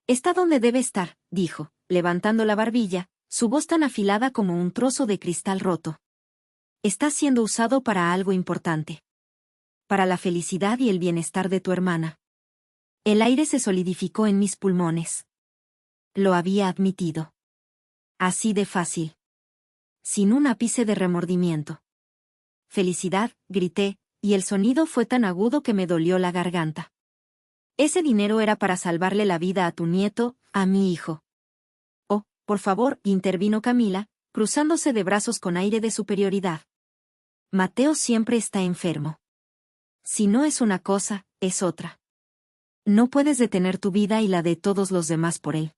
Está donde debe estar, dijo, levantando la barbilla, su voz tan afilada como un trozo de cristal roto. Está siendo usado para algo importante. Para la felicidad y el bienestar de tu hermana. El aire se solidificó en mis pulmones. Lo había admitido. Así de fácil. Sin un ápice de remordimiento. Felicidad, grité, y el sonido fue tan agudo que me dolió la garganta. Ese dinero era para salvarle la vida a tu nieto, a mi hijo. Oh, por favor, intervino Camila, cruzándose de brazos con aire de superioridad. Mateo siempre está enfermo. Si no es una cosa, es otra. No puedes detener tu vida y la de todos los demás por él.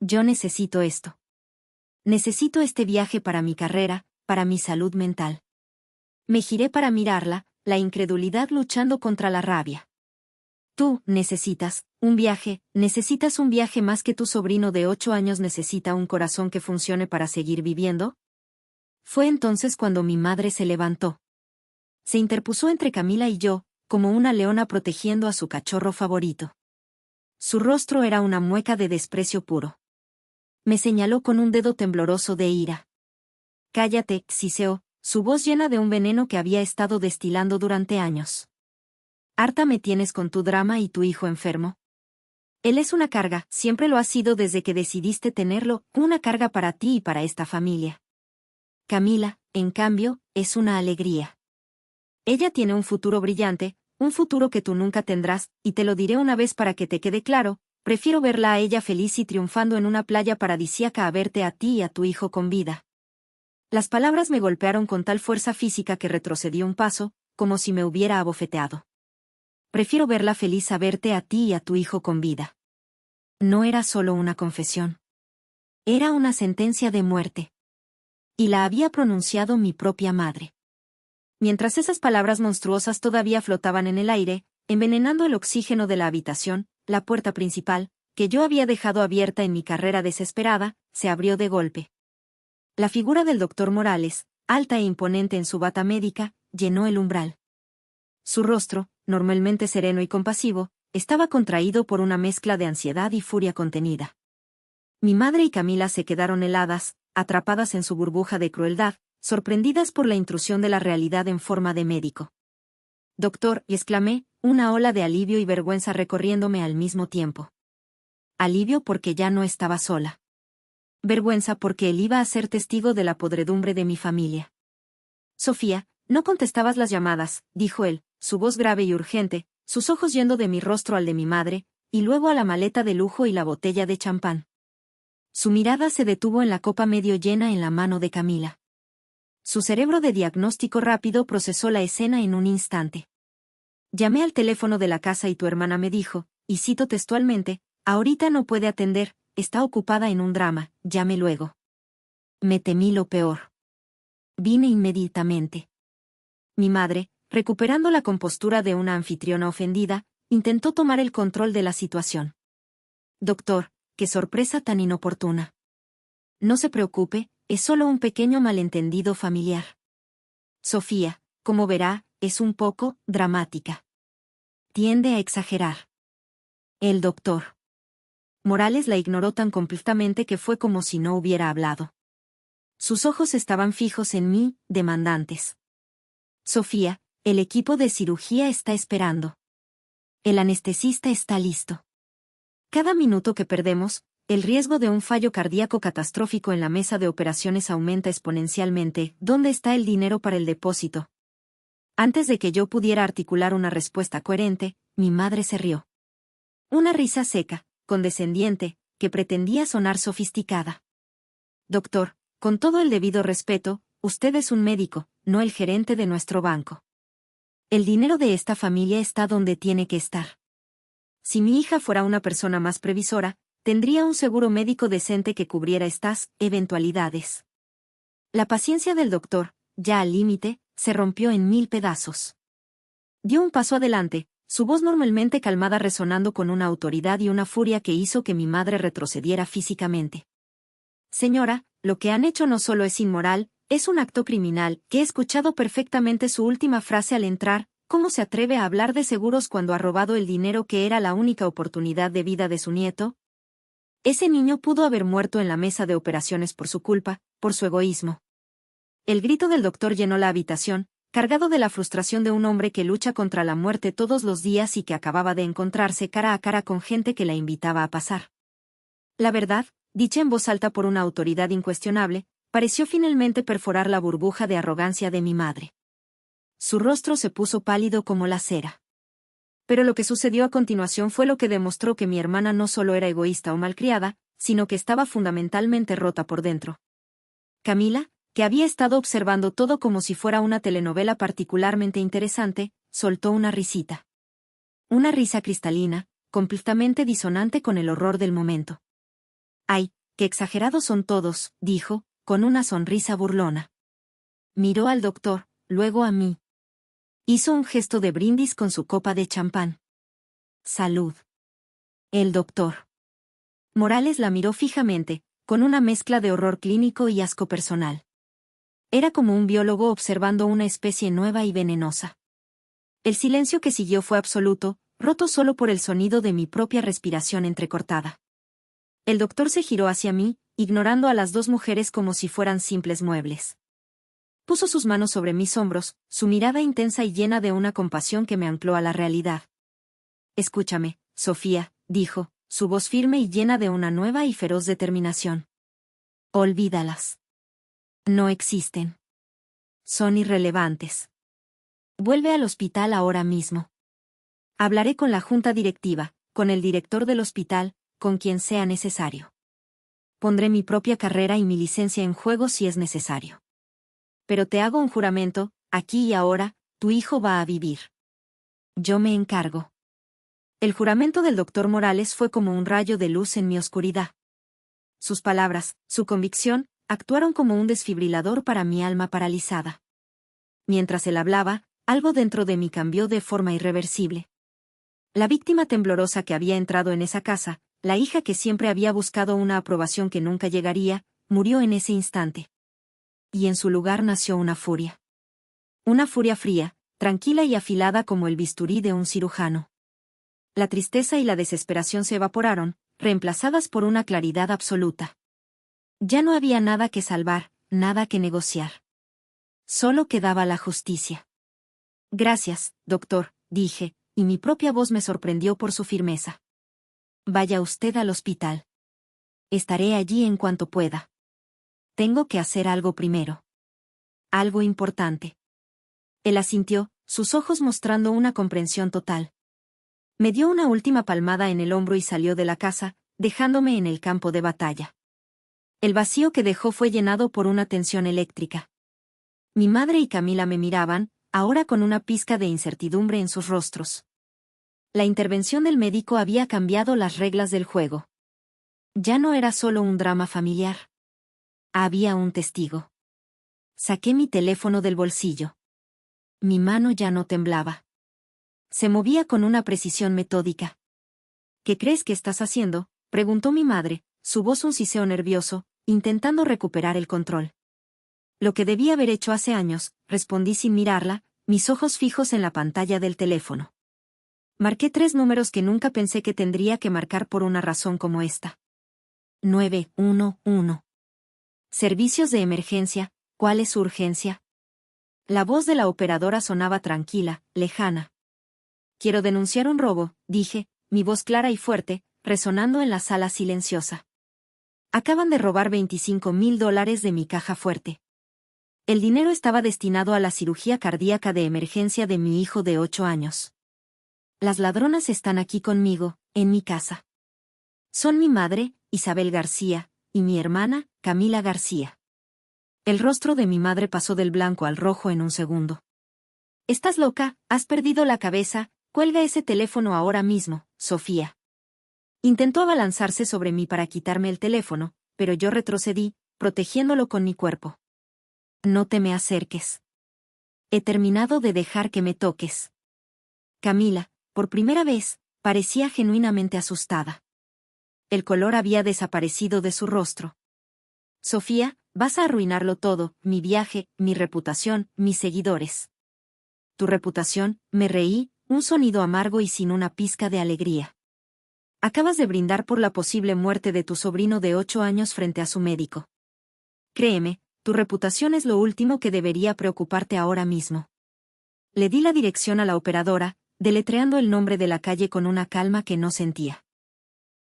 Yo necesito esto. Necesito este viaje para mi carrera, para mi salud mental. Me giré para mirarla, la incredulidad luchando contra la rabia. Tú necesitas un viaje más que tu sobrino de 8 años necesita un corazón que funcione para seguir viviendo. Fue entonces cuando mi madre se levantó. Se interpuso entre Camila y yo, como una leona protegiendo a su cachorro favorito. Su rostro era una mueca de desprecio puro. Me señaló con un dedo tembloroso de ira. Cállate, siseó, su voz llena de un veneno que había estado destilando durante años. Harta me tienes con tu drama y tu hijo enfermo. Él es una carga, siempre lo ha sido desde que decidiste tenerlo, una carga para ti y para esta familia. Camila, en cambio, es una alegría. Ella tiene un futuro brillante, un futuro que tú nunca tendrás, y te lo diré una vez para que te quede claro, prefiero verla a ella feliz y triunfando en una playa paradisíaca a verte a ti y a tu hijo con vida. Las palabras me golpearon con tal fuerza física que retrocedí un paso, como si me hubiera abofeteado. Prefiero verla feliz a verte a ti y a tu hijo con vida. No era solo una confesión. Era una sentencia de muerte. Y la había pronunciado mi propia madre. Mientras esas palabras monstruosas todavía flotaban en el aire, envenenando el oxígeno de la habitación, la puerta principal, que yo había dejado abierta en mi carrera desesperada, se abrió de golpe. La figura del doctor Morales, alta e imponente en su bata médica, llenó el umbral. Su rostro, normalmente sereno y compasivo, estaba contraído por una mezcla de ansiedad y furia contenida. Mi madre y Camila se quedaron heladas, atrapadas en su burbuja de crueldad, sorprendidas por la intrusión de la realidad en forma de médico. «Doctor», exclamé, una ola de alivio y vergüenza recorriéndome al mismo tiempo. Alivio porque ya no estaba sola. Vergüenza porque él iba a ser testigo de la podredumbre de mi familia. «Sofía, no contestabas las llamadas», dijo él, su voz grave y urgente, sus ojos yendo de mi rostro al de mi madre, y luego a la maleta de lujo y la botella de champán. Su mirada se detuvo en la copa medio llena en la mano de Camila. Su cerebro de diagnóstico rápido procesó la escena en un instante. Llamé al teléfono de la casa y tu hermana me dijo, y cito textualmente, «Ahorita no puede atender, está ocupada en un drama, llame luego». Me temí lo peor. Vine inmediatamente. Mi madre, recuperando la compostura de una anfitriona ofendida, intentó tomar el control de la situación. «Doctor, qué sorpresa tan inoportuna. No se preocupe, es solo un pequeño malentendido familiar. Sofía, como verá, es un poco dramática. Tiende a exagerar». El doctor Morales la ignoró tan completamente que fue como si no hubiera hablado. Sus ojos estaban fijos en mí, demandantes. «Sofía, el equipo de cirugía está esperando. El anestesista está listo. Cada minuto que perdemos, el riesgo de un fallo cardíaco catastrófico en la mesa de operaciones aumenta exponencialmente. ¿Dónde está el dinero para el depósito?». Antes de que yo pudiera articular una respuesta coherente, mi madre se rió. Una risa seca, condescendiente, que pretendía sonar sofisticada. «Doctor, con todo el debido respeto, usted es un médico, no el gerente de nuestro banco. El dinero de esta familia está donde tiene que estar. Si mi hija fuera una persona más previsora, tendría un seguro médico decente que cubriera estas eventualidades». La paciencia del doctor, ya al límite, se rompió en 1000 pedazos. Dio un paso adelante, su voz normalmente calmada resonando con una autoridad y una furia que hizo que mi madre retrocediera físicamente. «Señora, lo que han hecho no solo es inmoral, es un acto criminal, que he escuchado perfectamente su última frase al entrar. ¿Cómo se atreve a hablar de seguros cuando ha robado el dinero que era la única oportunidad de vida de su nieto? Ese niño pudo haber muerto en la mesa de operaciones por su culpa, por su egoísmo». El grito del doctor llenó la habitación, cargado de la frustración de un hombre que lucha contra la muerte todos los días y que acababa de encontrarse cara a cara con gente que la invitaba a pasar. La verdad, dicha en voz alta por una autoridad incuestionable, pareció finalmente perforar la burbuja de arrogancia de mi madre. Su rostro se puso pálido como la cera. Pero lo que sucedió a continuación fue lo que demostró que mi hermana no solo era egoísta o malcriada, sino que estaba fundamentalmente rota por dentro. Camila, que había estado observando todo como si fuera una telenovela particularmente interesante, soltó una risita. Una risa cristalina, completamente disonante con el horror del momento. «Ay, qué exagerados son todos», dijo, con una sonrisa burlona. Miró al doctor, luego a mí. Hizo un gesto de brindis con su copa de champán. «Salud». El doctor Morales la miró fijamente, con una mezcla de horror clínico y asco personal. Era como un biólogo observando una especie nueva y venenosa. El silencio que siguió fue absoluto, roto solo por el sonido de mi propia respiración entrecortada. El doctor se giró hacia mí, ignorando a las dos mujeres como si fueran simples muebles. Puso sus manos sobre mis hombros, su mirada intensa y llena de una compasión que me ancló a la realidad. «Escúchame, Sofía», dijo, su voz firme y llena de una nueva y feroz determinación. «Olvídalas. No existen. Son irrelevantes. Vuelve al hospital ahora mismo. Hablaré con la junta directiva, con el director del hospital, con quien sea necesario. Pondré mi propia carrera y mi licencia en juego si es necesario. Pero te hago un juramento, aquí y ahora, tu hijo va a vivir. Yo me encargo. El juramento del doctor Morales fue como un rayo de luz en mi oscuridad. Sus palabras, su convicción, actuaron como un desfibrilador para mi alma paralizada. Mientras él hablaba, algo dentro de mí cambió de forma irreversible. La víctima temblorosa que había entrado en esa casa, la hija que siempre había buscado una aprobación que nunca llegaría, murió en ese instante. Y en su lugar nació una furia. Una furia fría, tranquila y afilada como el bisturí de un cirujano. La tristeza y la desesperación se evaporaron, reemplazadas por una claridad absoluta. Ya no había nada que salvar, nada que negociar. Solo quedaba la justicia. Gracias, doctor, dije, y mi propia voz me sorprendió por su firmeza. Vaya usted al hospital. Estaré allí en cuanto pueda. Tengo que hacer algo primero. Algo importante. Él asintió, sus ojos mostrando una comprensión total. Me dio una última palmada en el hombro y salió de la casa, dejándome en el campo de batalla. El vacío que dejó fue llenado por una tensión eléctrica. Mi madre y Camila me miraban, ahora con una pizca de incertidumbre en sus rostros. La intervención del médico había cambiado las reglas del juego. Ya no era solo un drama familiar. Había un testigo. Saqué mi teléfono del bolsillo. Mi mano ya no temblaba. Se movía con una precisión metódica. ¿Qué crees que estás haciendo?, preguntó mi madre, su voz un siseo nervioso, intentando recuperar el control. Lo que debía haber hecho hace años, respondí sin mirarla, mis ojos fijos en la pantalla del teléfono. Marqué 3 números que nunca pensé que tendría que marcar por una razón como esta. 911. Servicios de emergencia, ¿cuál es su urgencia? La voz de la operadora sonaba tranquila, lejana. Quiero denunciar un robo, dije, mi voz clara y fuerte, resonando en la sala silenciosa. Acaban de robar $25,000 de mi caja fuerte. El dinero estaba destinado a la cirugía cardíaca de emergencia de mi hijo de 8 años. Las ladronas están aquí conmigo, en mi casa. Son mi madre, Isabel García, y mi hermana, Camila García. El rostro de mi madre pasó del blanco al rojo en un segundo. ¿Estás loca? ¿Has perdido la cabeza? Cuelga ese teléfono ahora mismo, Sofía. Intentó abalanzarse sobre mí para quitarme el teléfono, pero yo retrocedí, protegiéndolo con mi cuerpo. No te me acerques. He terminado de dejar que me toques. Camila, por primera vez, parecía genuinamente asustada. El color había desaparecido de su rostro. Sofía, vas a arruinarlo todo, mi viaje, mi reputación, mis seguidores. Tu reputación, me reí, un sonido amargo y sin una pizca de alegría. Acabas de brindar por la posible muerte de tu sobrino de 8 años frente a su médico. Créeme, tu reputación es lo último que debería preocuparte ahora mismo. Le di la dirección a la operadora, deletreando el nombre de la calle con una calma que no sentía.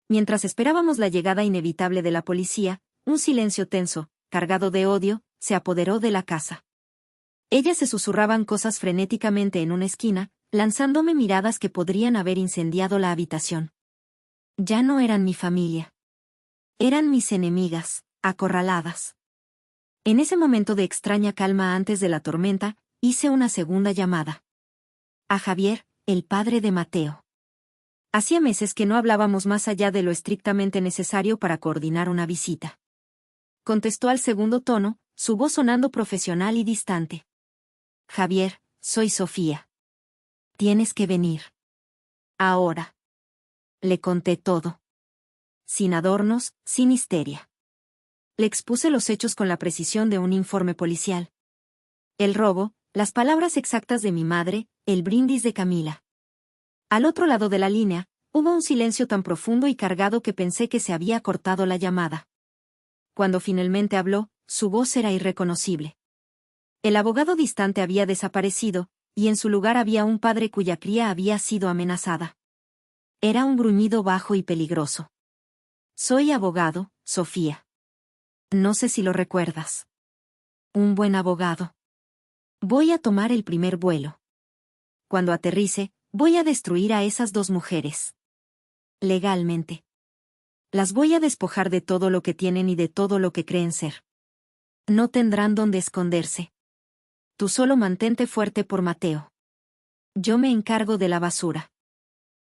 Mientras esperábamos la llegada inevitable de la policía, un silencio tenso, cargado de odio, se apoderó de la casa. Ellas se susurraban cosas frenéticamente en una esquina, lanzándome miradas que podrían haber incendiado la habitación. Ya no eran mi familia. Eran mis enemigas, acorraladas. En ese momento de extraña calma antes de la tormenta, hice una segunda llamada. A Javier, el padre de Mateo. Hacía meses que no hablábamos más allá de lo estrictamente necesario para coordinar una visita. Contestó al segundo tono, su voz sonando profesional y distante. Javier, soy Sofía. Tienes que venir. Ahora. Le conté todo. Sin adornos, sin histeria. Le expuse los hechos con la precisión de un informe policial. El robo, las palabras exactas de mi madre, el brindis de Camila. Al otro lado de la línea, hubo un silencio tan profundo y cargado que pensé que se había cortado la llamada. Cuando finalmente habló, su voz era irreconocible. El abogado distante había desaparecido, y en su lugar había un padre cuya cría había sido amenazada. Era un gruñido bajo y peligroso. Soy abogado, Sofía. No sé si lo recuerdas. Un buen abogado. Voy a tomar el primer vuelo. Cuando aterrice, voy a destruir a esas 2 mujeres. Legalmente. Las voy a despojar de todo lo que tienen y de todo lo que creen ser. No tendrán dónde esconderse. Tú solo mantente fuerte por Mateo. Yo me encargo de la basura.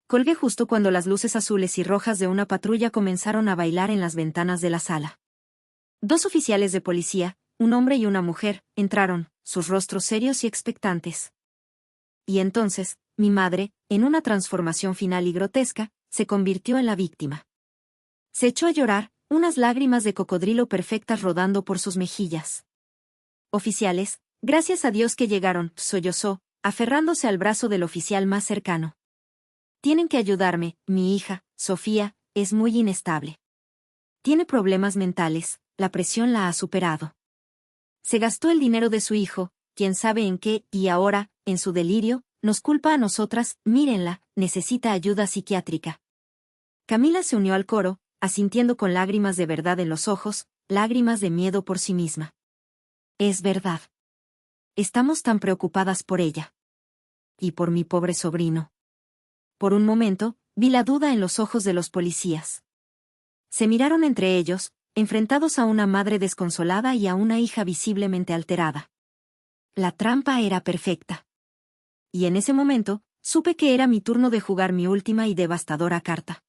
Colgué justo cuando las luces azules y rojas de una patrulla comenzaron a bailar en las ventanas de la sala. Dos oficiales de policía, un hombre y una mujer, entraron, sus rostros serios y expectantes. Y entonces, mi madre, en una transformación final y grotesca, se convirtió en la víctima. Se echó a llorar, unas lágrimas de cocodrilo perfectas rodando por sus mejillas. Oficiales, gracias a Dios que llegaron, sollozó, aferrándose al brazo del oficial más cercano. Tienen que ayudarme, mi hija, Sofía, es muy inestable. Tiene problemas mentales, la presión la ha superado. Se gastó el dinero de su hijo, quién sabe en qué, y ahora, en su delirio, nos culpa a nosotras, mírenla, necesita ayuda psiquiátrica. Camila se unió al coro, asintiendo con lágrimas de verdad en los ojos, lágrimas de miedo por sí misma. Es verdad. Estamos tan preocupadas por ella. Y por mi pobre sobrino. Por un momento, vi la duda en los ojos de los policías. Se miraron entre ellos, enfrentados a una madre desconsolada y a una hija visiblemente alterada. La trampa era perfecta. Y en ese momento, supe que era mi turno de jugar mi última y devastadora carta.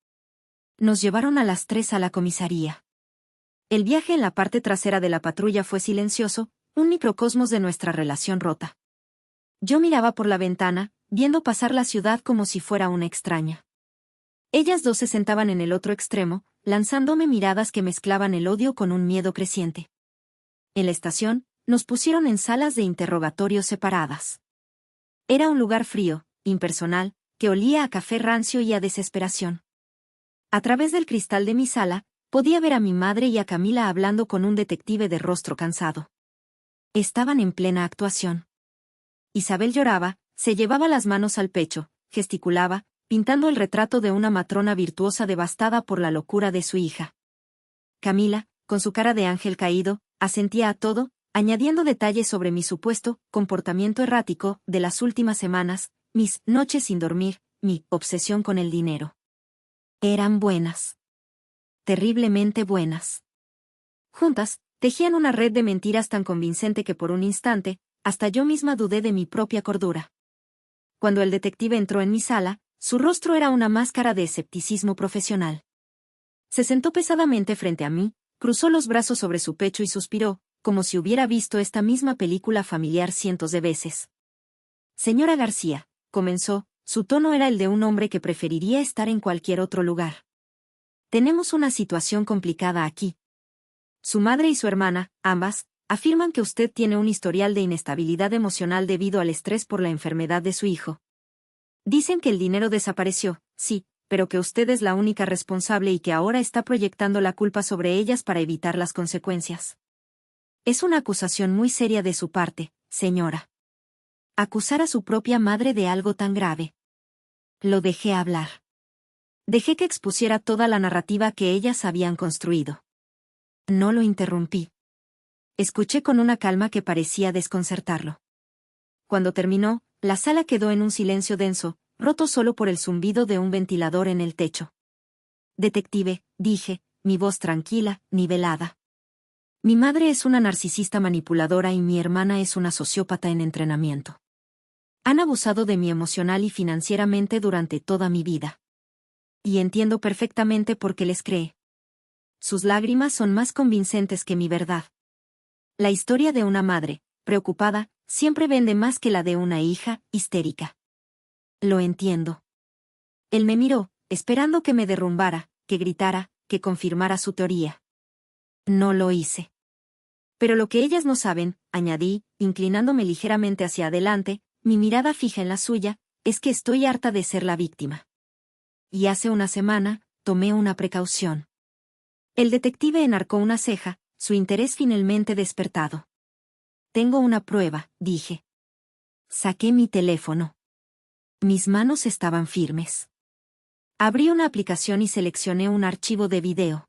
Nos llevaron a las 3 a la comisaría. El viaje en la parte trasera de la patrulla fue silencioso, un microcosmos de nuestra relación rota. Yo miraba por la ventana, viendo pasar la ciudad como si fuera una extraña. Ellas dos se sentaban en el otro extremo, lanzándome miradas que mezclaban el odio con un miedo creciente. En la estación, nos pusieron en salas de interrogatorio separadas. Era un lugar frío, impersonal, que olía a café rancio y a desesperación. A través del cristal de mi sala, podía ver a mi madre y a Camila hablando con un detective de rostro cansado. Estaban en plena actuación. Isabel lloraba, se llevaba las manos al pecho, gesticulaba, pintando el retrato de una matrona virtuosa devastada por la locura de su hija. Camila, con su cara de ángel caído, asentía a todo, añadiendo detalles sobre mi supuesto comportamiento errático de las últimas semanas, mis noches sin dormir, mi obsesión con el dinero. Eran buenas. Terriblemente buenas. Juntas, tejían una red de mentiras tan convincente que por un instante, hasta yo misma dudé de mi propia cordura. Cuando el detective entró en mi sala, su rostro era una máscara de escepticismo profesional. Se sentó pesadamente frente a mí, cruzó los brazos sobre su pecho y suspiró, como si hubiera visto esta misma película familiar cientos de veces. Señora García, comenzó, su tono era el de un hombre que preferiría estar en cualquier otro lugar. Tenemos una situación complicada aquí. Su madre y su hermana, ambas, afirman que usted tiene un historial de inestabilidad emocional debido al estrés por la enfermedad de su hijo. Dicen que el dinero desapareció, sí, pero que usted es la única responsable y que ahora está proyectando la culpa sobre ellas para evitar las consecuencias. Es una acusación muy seria de su parte, señora. Acusar a su propia madre de algo tan grave. Lo dejé hablar. Dejé que expusiera toda la narrativa que ellas habían construido. No lo interrumpí. Escuché con una calma que parecía desconcertarlo. Cuando terminó, la sala quedó en un silencio denso, roto solo por el zumbido de un ventilador en el techo. Detective, dije, mi voz tranquila, nivelada. Mi madre es una narcisista manipuladora y mi hermana es una sociópata en entrenamiento. Han abusado de mí emocional y financieramente durante toda mi vida. Y entiendo perfectamente por qué les cree. Sus lágrimas son más convincentes que mi verdad. La historia de una madre, preocupada, siempre vende más que la de una hija, histérica. Lo entiendo. Él me miró, esperando que me derrumbara, que gritara, que confirmara su teoría. No lo hice. Pero lo que ellas no saben, añadí, inclinándome ligeramente hacia adelante, mi mirada fija en la suya, es que estoy harta de ser la víctima. Y hace una semana, tomé una precaución. El detective enarcó una ceja, su interés finalmente despertado. Tengo una prueba, dije. Saqué mi teléfono. Mis manos estaban firmes. Abrí una aplicación y seleccioné un archivo de video.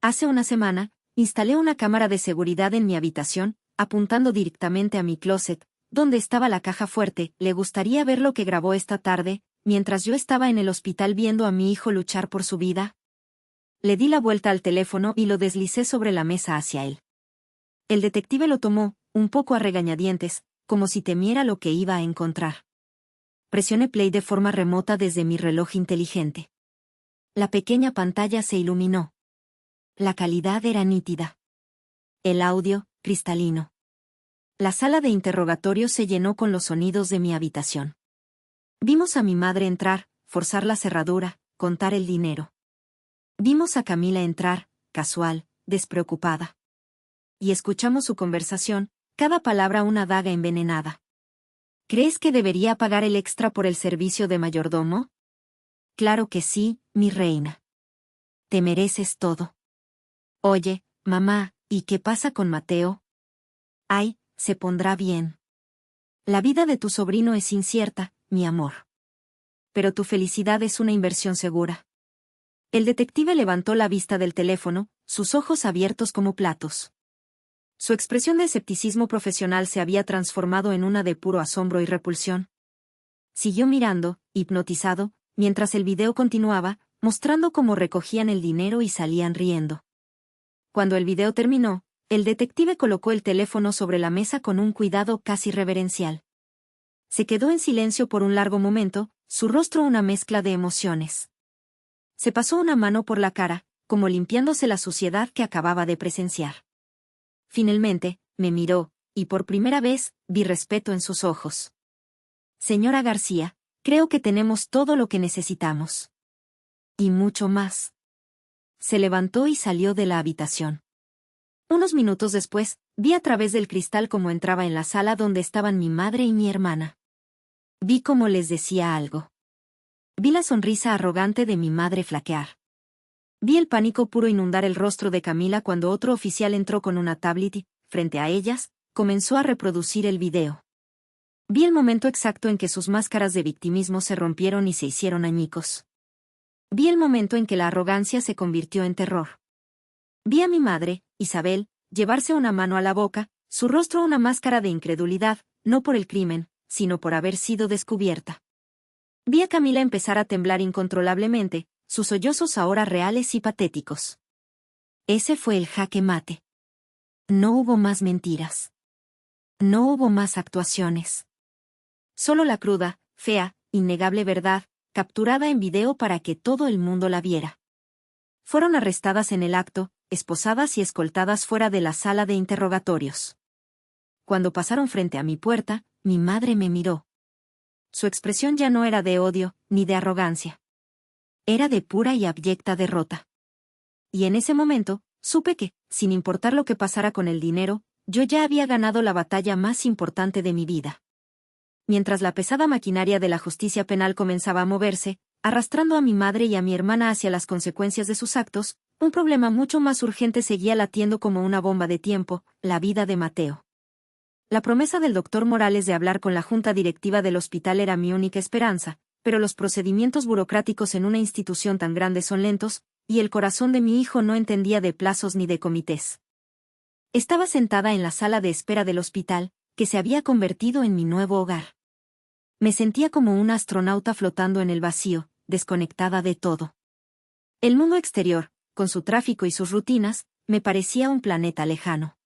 Hace una semana, instalé una cámara de seguridad en mi habitación, apuntando directamente a mi closet, donde estaba la caja fuerte. ¿Le gustaría ver lo que grabó esta tarde, mientras yo estaba en el hospital viendo a mi hijo luchar por su vida? Le di la vuelta al teléfono y lo deslicé sobre la mesa hacia él. El detective lo tomó, un poco a regañadientes, como si temiera lo que iba a encontrar. Presioné play de forma remota desde mi reloj inteligente. La pequeña pantalla se iluminó. La calidad era nítida. El audio, cristalino. La sala de interrogatorio se llenó con los sonidos de mi habitación. Vimos a mi madre entrar, forzar la cerradura, contar el dinero. Vimos a Camila entrar, casual, despreocupada. Y escuchamos su conversación, cada palabra una daga envenenada. ¿Crees que debería pagar el extra por el servicio de mayordomo? Claro que sí, mi reina. Te mereces todo. Oye, mamá, ¿y qué pasa con Mateo? Ay, se pondrá bien. La vida de tu sobrino es incierta, mi amor. Pero tu felicidad es una inversión segura. El detective levantó la vista del teléfono, sus ojos abiertos como platos. Su expresión de escepticismo profesional se había transformado en una de puro asombro y repulsión. Siguió mirando, hipnotizado, mientras el video continuaba, mostrando cómo recogían el dinero y salían riendo. Cuando el video terminó, el detective colocó el teléfono sobre la mesa con un cuidado casi reverencial. Se quedó en silencio por un largo momento, su rostro una mezcla de emociones. Se pasó una mano por la cara, como limpiándose la suciedad que acababa de presenciar. Finalmente, me miró, y por primera vez, vi respeto en sus ojos. Señora García, creo que tenemos todo lo que necesitamos. Y mucho más. Se levantó y salió de la habitación. Unos minutos después, vi a través del cristal cómo entraba en la sala donde estaban mi madre y mi hermana. Vi cómo les decía algo. Vi la sonrisa arrogante de mi madre flaquear. Vi el pánico puro inundar el rostro de Camila cuando otro oficial entró con una tablet y, frente a ellas, comenzó a reproducir el video. Vi el momento exacto en que sus máscaras de victimismo se rompieron y se hicieron añicos. Vi el momento en que la arrogancia se convirtió en terror. Vi a mi madre, Isabel, llevarse una mano a la boca, su rostro una máscara de incredulidad, no por el crimen, sino por haber sido descubierta. Vi a Camila empezar a temblar incontrolablemente, sus sollozos ahora reales y patéticos. Ese fue el jaque mate. No hubo más mentiras. No hubo más actuaciones. Solo la cruda, fea, innegable verdad, capturada en video para que todo el mundo la viera. Fueron arrestadas en el acto, esposadas y escoltadas fuera de la sala de interrogatorios. Cuando pasaron frente a mi puerta, mi madre me miró. Su expresión ya no era de odio, ni de arrogancia. Era de pura y abyecta derrota. Y en ese momento, supe que, sin importar lo que pasara con el dinero, yo ya había ganado la batalla más importante de mi vida. Mientras la pesada maquinaria de la justicia penal comenzaba a moverse, arrastrando a mi madre y a mi hermana hacia las consecuencias de sus actos, un problema mucho más urgente seguía latiendo como una bomba de tiempo, la vida de Mateo. La promesa del doctor Morales de hablar con la junta directiva del hospital era mi única esperanza, pero los procedimientos burocráticos en una institución tan grande son lentos, y el corazón de mi hijo no entendía de plazos ni de comités. Estaba sentada en la sala de espera del hospital, que se había convertido en mi nuevo hogar. Me sentía como una astronauta flotando en el vacío, desconectada de todo. El mundo exterior, con su tráfico y sus rutinas, me parecía un planeta lejano.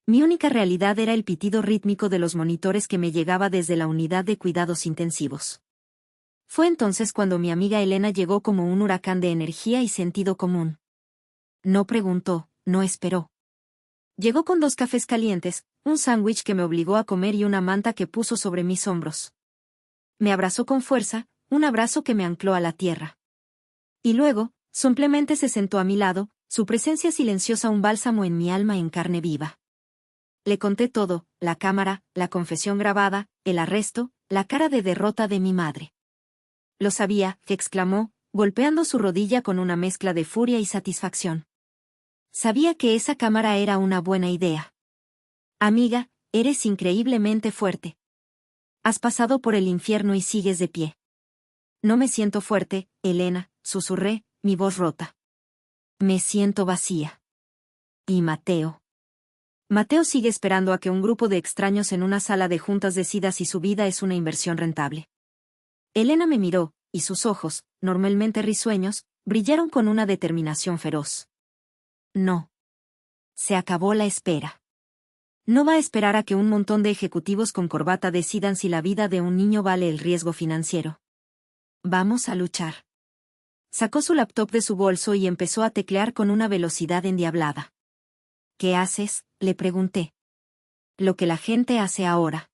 Mi única realidad era el pitido rítmico de los monitores que me llegaba desde la unidad de cuidados intensivos. Fue entonces cuando mi amiga Elena llegó como un huracán de energía y sentido común. No preguntó, no esperó. Llegó con 2 cafés calientes, un sándwich que me obligó a comer y una manta que puso sobre mis hombros. Me abrazó con fuerza, un abrazo que me ancló a la tierra. Y luego, simplemente se sentó a mi lado, su presencia silenciosa un bálsamo en mi alma en carne viva. Le conté todo, la cámara, la confesión grabada, el arresto, la cara de derrota de mi madre. Lo sabía, exclamó, golpeando su rodilla con una mezcla de furia y satisfacción. Sabía que esa cámara era una buena idea. Amiga, eres increíblemente fuerte. Has pasado por el infierno y sigues de pie. No me siento fuerte, Elena, susurré, mi voz rota. Me siento vacía. ¿Y Mateo? Mateo sigue esperando a que un grupo de extraños en una sala de juntas decida si su vida es una inversión rentable. Elena me miró, y sus ojos, normalmente risueños, brillaron con una determinación feroz. No. Se acabó la espera. No va a esperar a que un montón de ejecutivos con corbata decidan si la vida de un niño vale el riesgo financiero. Vamos a luchar. Sacó su laptop de su bolso y empezó a teclear con una velocidad endiablada. ¿Qué haces?, le pregunté. Lo que la gente hace ahora.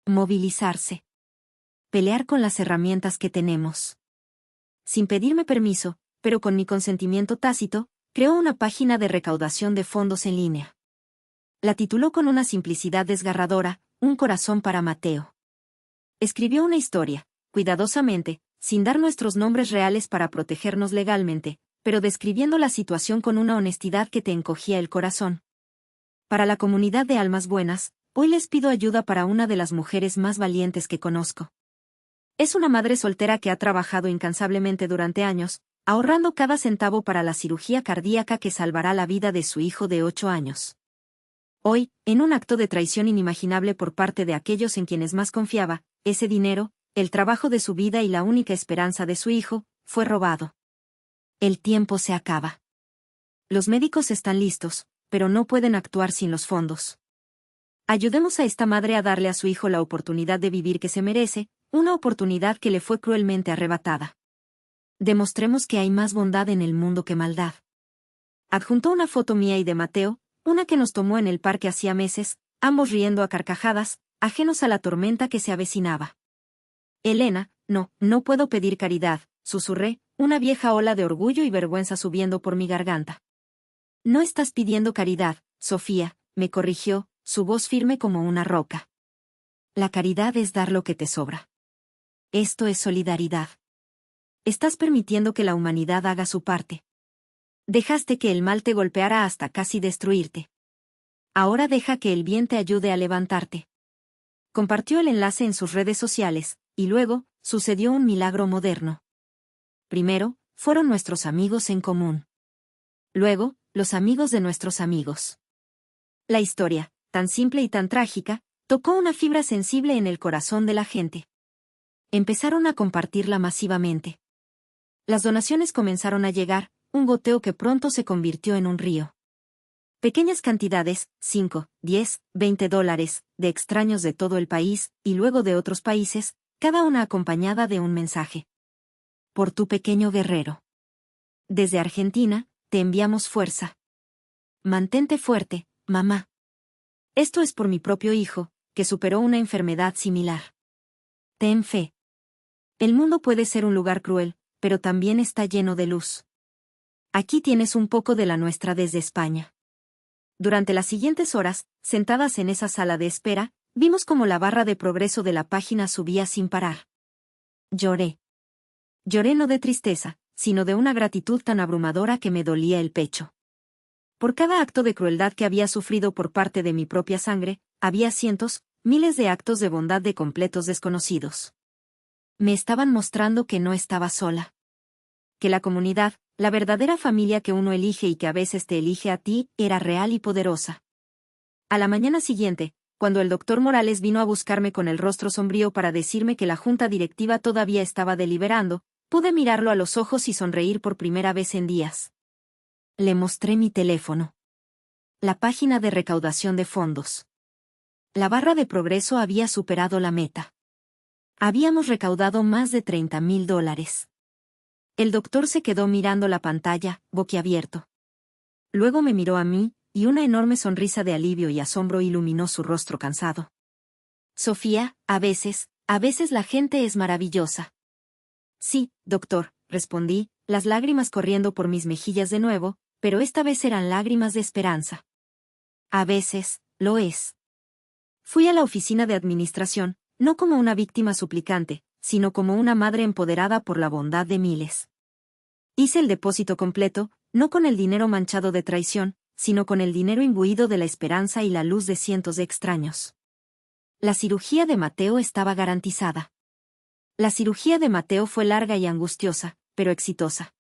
Movilizarse. Pelear con las herramientas que tenemos. Sin pedirme permiso, pero con mi consentimiento tácito, creó una página de recaudación de fondos en línea. La tituló con una simplicidad desgarradora, Un corazón para Mateo. Escribió una historia, cuidadosamente, sin dar nuestros nombres reales para protegernos legalmente, pero describiendo la situación con una honestidad que te encogía el corazón. Para la comunidad de almas buenas, hoy les pido ayuda para una de las mujeres más valientes que conozco. Es una madre soltera que ha trabajado incansablemente durante años, ahorrando cada centavo para la cirugía cardíaca que salvará la vida de su hijo de 8 años. Hoy, en un acto de traición inimaginable por parte de aquellos en quienes más confiaba, ese dinero, el trabajo de su vida y la única esperanza de su hijo, fue robado. El tiempo se acaba. Los médicos están listos, pero no pueden actuar sin los fondos. Ayudemos a esta madre a darle a su hijo la oportunidad de vivir que se merece, una oportunidad que le fue cruelmente arrebatada. Demostremos que hay más bondad en el mundo que maldad. Adjuntó una foto mía y de Mateo, una que nos tomó en el parque hacía meses, ambos riendo a carcajadas, ajenos a la tormenta que se avecinaba. Elena, no puedo pedir caridad, susurré, una vieja ola de orgullo y vergüenza subiendo por mi garganta. No estás pidiendo caridad, Sofía, me corrigió, su voz firme como una roca. La caridad es dar lo que te sobra. Esto es solidaridad. Estás permitiendo que la humanidad haga su parte. Dejaste que el mal te golpeara hasta casi destruirte. Ahora deja que el bien te ayude a levantarte. Compartió el enlace en sus redes sociales, y luego, sucedió un milagro moderno. Primero, fueron nuestros amigos en común. Luego, los amigos de nuestros amigos. La historia, tan simple y tan trágica, tocó una fibra sensible en el corazón de la gente. Empezaron a compartirla masivamente. Las donaciones comenzaron a llegar, un goteo que pronto se convirtió en un río. Pequeñas cantidades, 5, 10, 20 dólares, de extraños de todo el país, y luego de otros países, cada una acompañada de un mensaje. Por tu pequeño guerrero. Desde Argentina, te enviamos fuerza. Mantente fuerte, mamá. Esto es por mi propio hijo, que superó una enfermedad similar. Ten fe. El mundo puede ser un lugar cruel, pero también está lleno de luz. Aquí tienes un poco de la nuestra desde España. Durante las siguientes horas, sentadas en esa sala de espera, vimos cómo la barra de progreso de la página subía sin parar. Lloré. Lloré no de tristeza, sino de una gratitud tan abrumadora que me dolía el pecho. Por cada acto de crueldad que había sufrido por parte de mi propia sangre, había cientos, miles de actos de bondad de completos desconocidos. Me estaban mostrando que no estaba sola. Que la comunidad, la verdadera familia que uno elige y que a veces te elige a ti, era real y poderosa. A la mañana siguiente, cuando el doctor Morales vino a buscarme con el rostro sombrío para decirme que la junta directiva todavía estaba deliberando, pude mirarlo a los ojos y sonreír por primera vez en días. Le mostré mi teléfono. La página de recaudación de fondos. La barra de progreso había superado la meta. Habíamos recaudado más de $30,000. El doctor se quedó mirando la pantalla, boquiabierto. Luego me miró a mí, y una enorme sonrisa de alivio y asombro iluminó su rostro cansado. Sofía, a veces la gente es maravillosa. Sí, doctor, respondí, las lágrimas corriendo por mis mejillas de nuevo, pero esta vez eran lágrimas de esperanza. A veces, lo es. Fui a la oficina de administración, no como una víctima suplicante, sino como una madre empoderada por la bondad de miles. Hice el depósito completo, no con el dinero manchado de traición, sino con el dinero imbuido de la esperanza y la luz de cientos de extraños. La cirugía de Mateo estaba garantizada. La cirugía de Mateo fue larga y angustiosa, pero exitosa.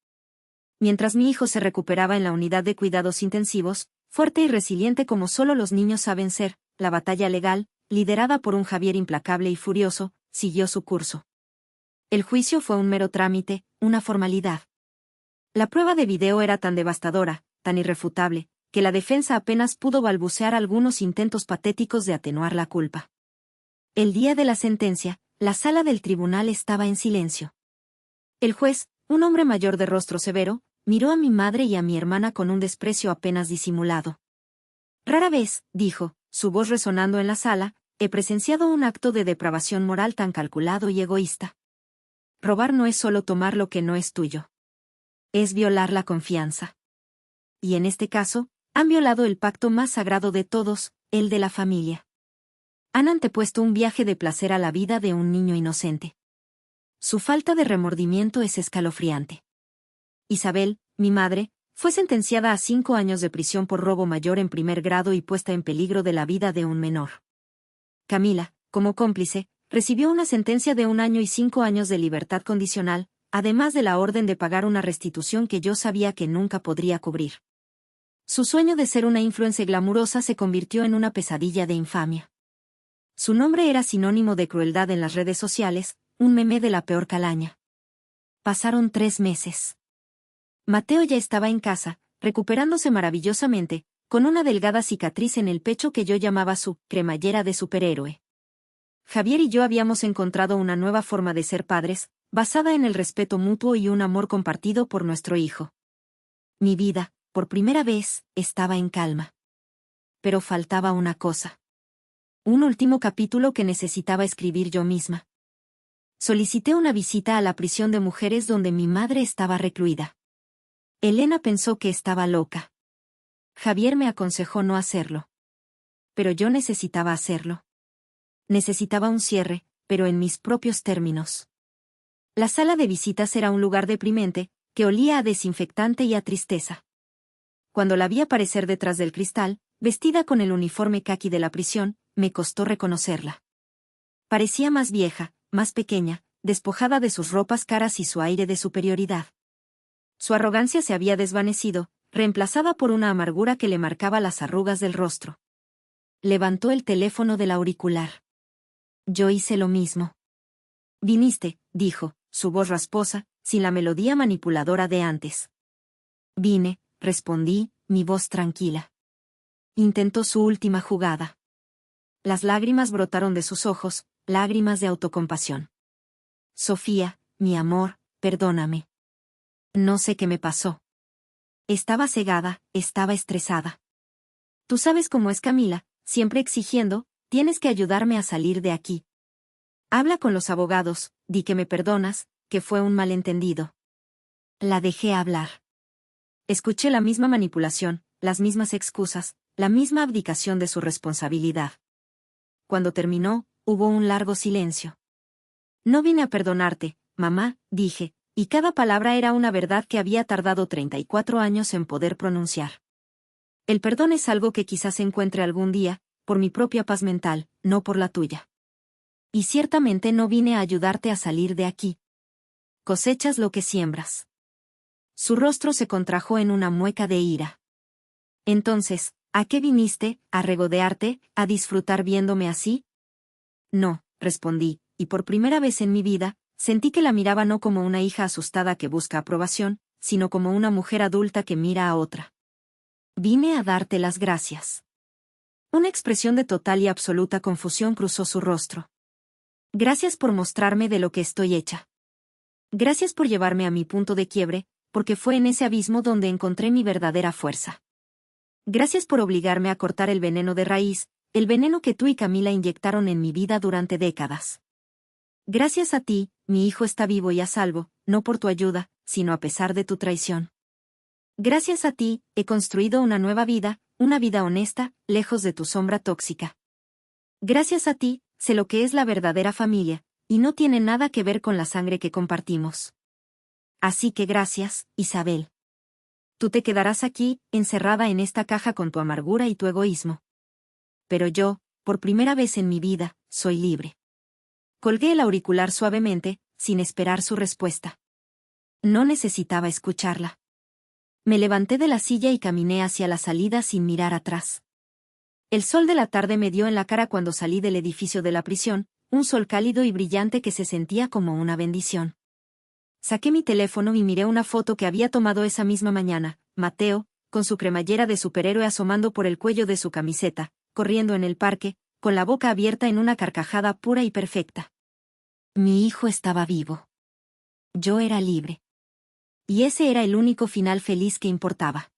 Mientras mi hijo se recuperaba en la unidad de cuidados intensivos, fuerte y resiliente como solo los niños saben ser, la batalla legal, liderada por un Javier implacable y furioso, siguió su curso. El juicio fue un mero trámite, una formalidad. La prueba de video era tan devastadora, tan irrefutable, que la defensa apenas pudo balbucear algunos intentos patéticos de atenuar la culpa. El día de la sentencia, la sala del tribunal estaba en silencio. El juez, un hombre mayor de rostro severo, miró a mi madre y a mi hermana con un desprecio apenas disimulado. Rara vez, dijo, su voz resonando en la sala, he presenciado un acto de depravación moral tan calculado y egoísta. Robar no es solo tomar lo que no es tuyo. Es violar la confianza. Y en este caso, han violado el pacto más sagrado de todos, el de la familia. Han antepuesto un viaje de placer a la vida de un niño inocente. Su falta de remordimiento es escalofriante. Isabel, mi madre, fue sentenciada a 5 años de prisión por robo mayor en primer grado y puesta en peligro de la vida de un menor. Camila, como cómplice, recibió una sentencia de 1 año y 5 años de libertad condicional, además de la orden de pagar una restitución que yo sabía que nunca podría cubrir. Su sueño de ser una influencer glamurosa se convirtió en una pesadilla de infamia. Su nombre era sinónimo de crueldad en las redes sociales, un meme de la peor calaña. Pasaron 3 meses. Mateo ya estaba en casa, recuperándose maravillosamente, con una delgada cicatriz en el pecho que yo llamaba su cremallera de superhéroe. Javier y yo habíamos encontrado una nueva forma de ser padres, basada en el respeto mutuo y un amor compartido por nuestro hijo. Mi vida, por primera vez, estaba en calma. Pero faltaba una cosa. Un último capítulo que necesitaba escribir yo misma. Solicité una visita a la prisión de mujeres donde mi madre estaba recluida. Elena pensó que estaba loca. Javier me aconsejó no hacerlo. Pero yo necesitaba hacerlo. Necesitaba un cierre, pero en mis propios términos. La sala de visitas era un lugar deprimente, que olía a desinfectante y a tristeza. Cuando la vi aparecer detrás del cristal, vestida con el uniforme caqui de la prisión, me costó reconocerla. Parecía más vieja, más pequeña, despojada de sus ropas caras y su aire de superioridad. Su arrogancia se había desvanecido, reemplazada por una amargura que le marcaba las arrugas del rostro. Levantó el teléfono del auricular. Yo hice lo mismo. Viniste, dijo, su voz rasposa, sin la melodía manipuladora de antes. Vine, respondí, mi voz tranquila. Intentó su última jugada. Las lágrimas brotaron de sus ojos, lágrimas de autocompasión. Sofía, mi amor, perdóname. No sé qué me pasó. Estaba cegada, estaba estresada. Tú sabes cómo es Camila, siempre exigiendo, tienes que ayudarme a salir de aquí. Habla con los abogados, di que me perdonas, que fue un malentendido. La dejé hablar. Escuché la misma manipulación, las mismas excusas, la misma abdicación de su responsabilidad. Cuando terminó, hubo un largo silencio. No vine a perdonarte, mamá, dije, y cada palabra era una verdad que había tardado 34 años en poder pronunciar. El perdón es algo que quizás encuentre algún día, por mi propia paz mental, no por la tuya. Y ciertamente no vine a ayudarte a salir de aquí. Cosechas lo que siembras. Su rostro se contrajo en una mueca de ira. Entonces, ¿a qué viniste? ¿A regodearte? ¿A disfrutar viéndome así? No, respondí, y por primera vez en mi vida, sentí que la miraba no como una hija asustada que busca aprobación, sino como una mujer adulta que mira a otra. Vine a darte las gracias. Una expresión de total y absoluta confusión cruzó su rostro. Gracias por mostrarme de lo que estoy hecha. Gracias por llevarme a mi punto de quiebre, porque fue en ese abismo donde encontré mi verdadera fuerza. Gracias por obligarme a cortar el veneno de raíz, el veneno que tú y Camila inyectaron en mi vida durante décadas. Gracias a ti, mi hijo está vivo y a salvo, no por tu ayuda, sino a pesar de tu traición. Gracias a ti, he construido una nueva vida, una vida honesta, lejos de tu sombra tóxica. Gracias a ti, sé lo que es la verdadera familia, y no tiene nada que ver con la sangre que compartimos. Así que gracias, Isabel. Tú te quedarás aquí, encerrada en esta caja con tu amargura y tu egoísmo. Pero yo, por primera vez en mi vida, soy libre. Colgué el auricular suavemente, sin esperar su respuesta. No necesitaba escucharla. Me levanté de la silla y caminé hacia la salida sin mirar atrás. El sol de la tarde me dio en la cara cuando salí del edificio de la prisión, un sol cálido y brillante que se sentía como una bendición. Saqué mi teléfono y miré una foto que había tomado esa misma mañana, Mateo, con su cremallera de superhéroe asomando por el cuello de su camiseta, corriendo en el parque, con la boca abierta en una carcajada pura y perfecta. Mi hijo estaba vivo. Yo era libre. Y ese era el único final feliz que importaba.